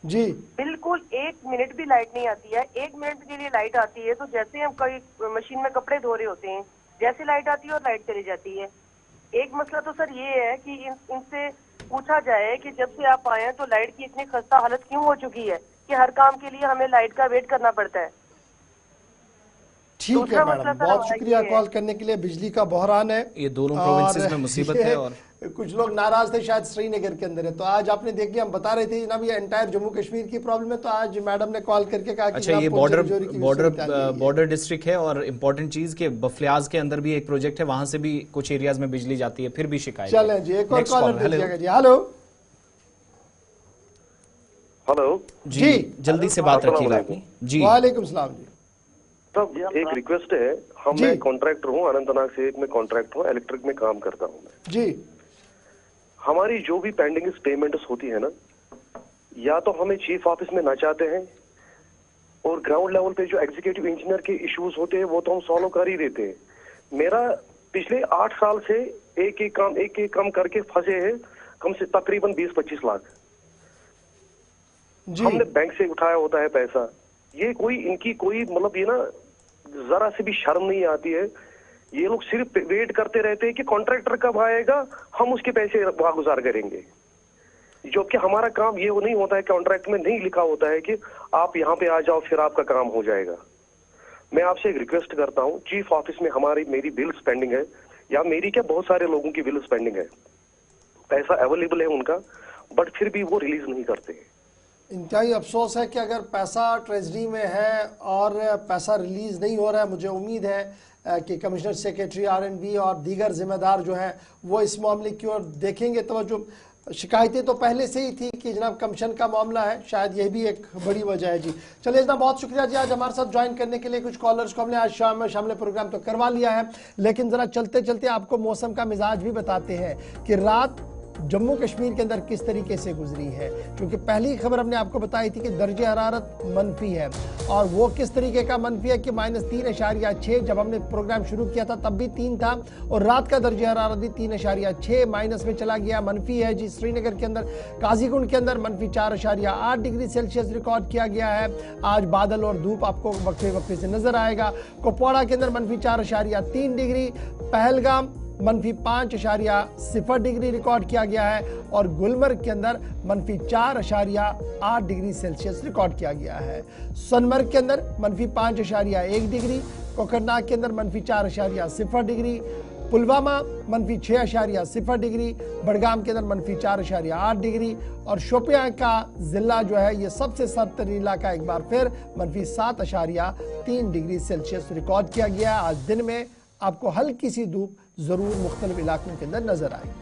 जी, बिल्कुल 1 मिनट भी लाइट नहीं आती है। 1 मिनट के लिए लाइट आती है तो जैसे हम कोई मशीन में कपड़े धो रहे होते हैं, जैसे लाइट आती है और लाइट चली जाती है। एक मसला तो सर ये है कि इनसे पूछा जाए कि जब से आप आए हैं तो लाइट की इतनी खस्ता हालत क्यों हो चुकी है कि हर काम के लिए हमें लाइट का वेट करना पड़ता है। ठीक है मैडम, बहुत शुक्रिया कॉल करने के लिए। बिजली का बहरान है, ये दोनों प्रोविंसेस में मुसीबत है और कुछ लोग नाराज थे शायद श्रीनगर के अंदर है। तो आज आपने देख लिया, हम बता रहे थे जनाब ये एंटायर जम्मू कश्मीर की प्रॉब्लम है, तो आज मैडम ने कॉल करके कहा कि अच्छा, ये बॉर्डर डिस्ट्रिक्ट है और इम्पोर्टेंट चीज के बफलियाज के अंदर भी एक प्रोजेक्ट है, वहां से भी कुछ एरियाज में बिजली जाती है, फिर भी शिकायत। चले जी, एक और कॉलर दीजिएगा जी। हेलो हेलो जी, जल्दी से बात रखिएगा अपनी। जी वालेकुम सलाम जी। तब एक रिक्वेस्ट है, मैं कॉन्ट्रैक्टर हूँ, अनंतनाग से में कॉन्ट्रैक्टर हूँ, इलेक्ट्रिक में काम करता हूँ मैं जी। हमारी जो भी पेंडिंग पेमेंट्स होती है ना, या तो हमें चीफ ऑफिस में ना चाहते हैं, और ग्राउंड लेवल पे जो एग्जीक्यूटिव इंजीनियर के इश्यूज होते हैं वो तो हम सॉल्व कर ही देते हैं। मेरा पिछले 8 साल से एक एक काम करके फंसे हैं, कम से तकरीबन 20-25 लाख हमने बैंक से उठाया होता है पैसा। ये कोई इनकी कोई मतलब ये ना जरा से भी शर्म नहीं आती है। ये लोग सिर्फ वेट करते रहते हैं कि कॉन्ट्रैक्टर कब आएगा, हम उसके पैसे वागुजार करेंगे। जबकि हमारा काम ये नहीं होता है, कॉन्ट्रैक्ट में नहीं लिखा होता है कि आप यहाँ पे आ जाओ फिर आपका काम हो जाएगा। मैं आपसे एक रिक्वेस्ट करता हूँ, चीफ ऑफिस में मेरी बिल्स पेंडिंग है, या मेरी क्या बहुत सारे लोगों की बिल्स पेंडिंग है, पैसा अवेलेबल है उनका, बट फिर भी वो रिलीज नहीं करते। इंतहाई अफसोस है कि अगर पैसा ट्रेजरी में है और पैसा रिलीज नहीं हो रहा है, मुझे उम्मीद है कि कमिश्नर सेक्रेटरी R&B और दीगर जिम्मेदार जो हैं वो इस मामले की ओर देखेंगे। तो जो शिकायतें तो पहले से ही थी कि जनाब कमीशन का मामला है, शायद यह भी एक बड़ी वजह है जी। चलिए जनाब, बहुत शुक्रिया जी आज हमारे साथ ज्वाइन करने के लिए। कुछ कॉलर्स को हमने आज शाम में शामिल प्रोग्राम तो करवा लिया है, लेकिन ज़रा चलते चलते आपको मौसम का मिजाज भी बताते हैं कि रात जम्मू कश्मीर के अंदर किस तरीके से गुजरी है, क्योंकि पहली खबर हमने आपको बताई थी कि दर्जे हरारत मनफी है, और वो किस तरीके का मनफी है कि -3.6। जब हमने प्रोग्राम शुरू किया था तब भी 3 था, और रात का दर्जे हरारत भी 3.6 माइनस में चला गया, मनफी है जी। श्रीनगर के अंदर, काजीगुंड के अंदर -4.8 डिग्री सेल्सियस रिकॉर्ड किया गया है। आज बादल और धूप आपको वक्फे वक्फे से नजर आएगा। कुपवाड़ा के अंदर -4.3 डिग्री, पहलगाम -5.0 डिग्री रिकॉर्ड किया गया है, और गुलमर्ग के अंदर -4.8 डिग्री सेल्सियस रिकॉर्ड किया गया है। सोनमर्ग के अंदर -5.1 डिग्री, कोकरनाग के अंदर -4.0 डिग्री, पुलवामा -6.0 डिग्री, बडगाम के अंदर -4.8 डिग्री, और शोपियां का जिला जो है ये सबसे सर्द तरीन इलाका एक बार फिर -7.3 डिग्री सेल्सियस रिकॉर्ड किया गया। आज दिन में आपको हल्की सी धूप जरूर मुख्तलिफ इलाकों के अंदर नजर आएगी।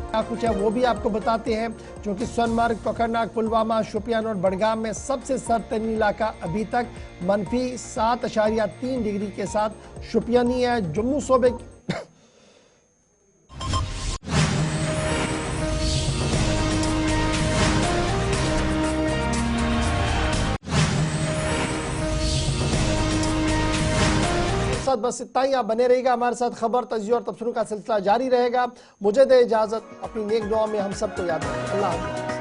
क्या कुछ है वो भी आपको बताते हैं, क्योंकि सोनमर्ग, कोकरनाग, पुलवामा, शोपियान और बडगाम में सबसे सर्द तरीन इलाका अभी तक -7.3 डिग्री के साथ शोपियान ही है। जम्मू सूबे बस इतना ही। आप बने रहिएगा हमारे साथ, खबर, तज्जिया और तबसरों का सिलसिला जारी रहेगा। मुझे दे इजाजत, अपनी नेक दुआ में हम सबको याद रखें। अल्लाह हाफ़िज़।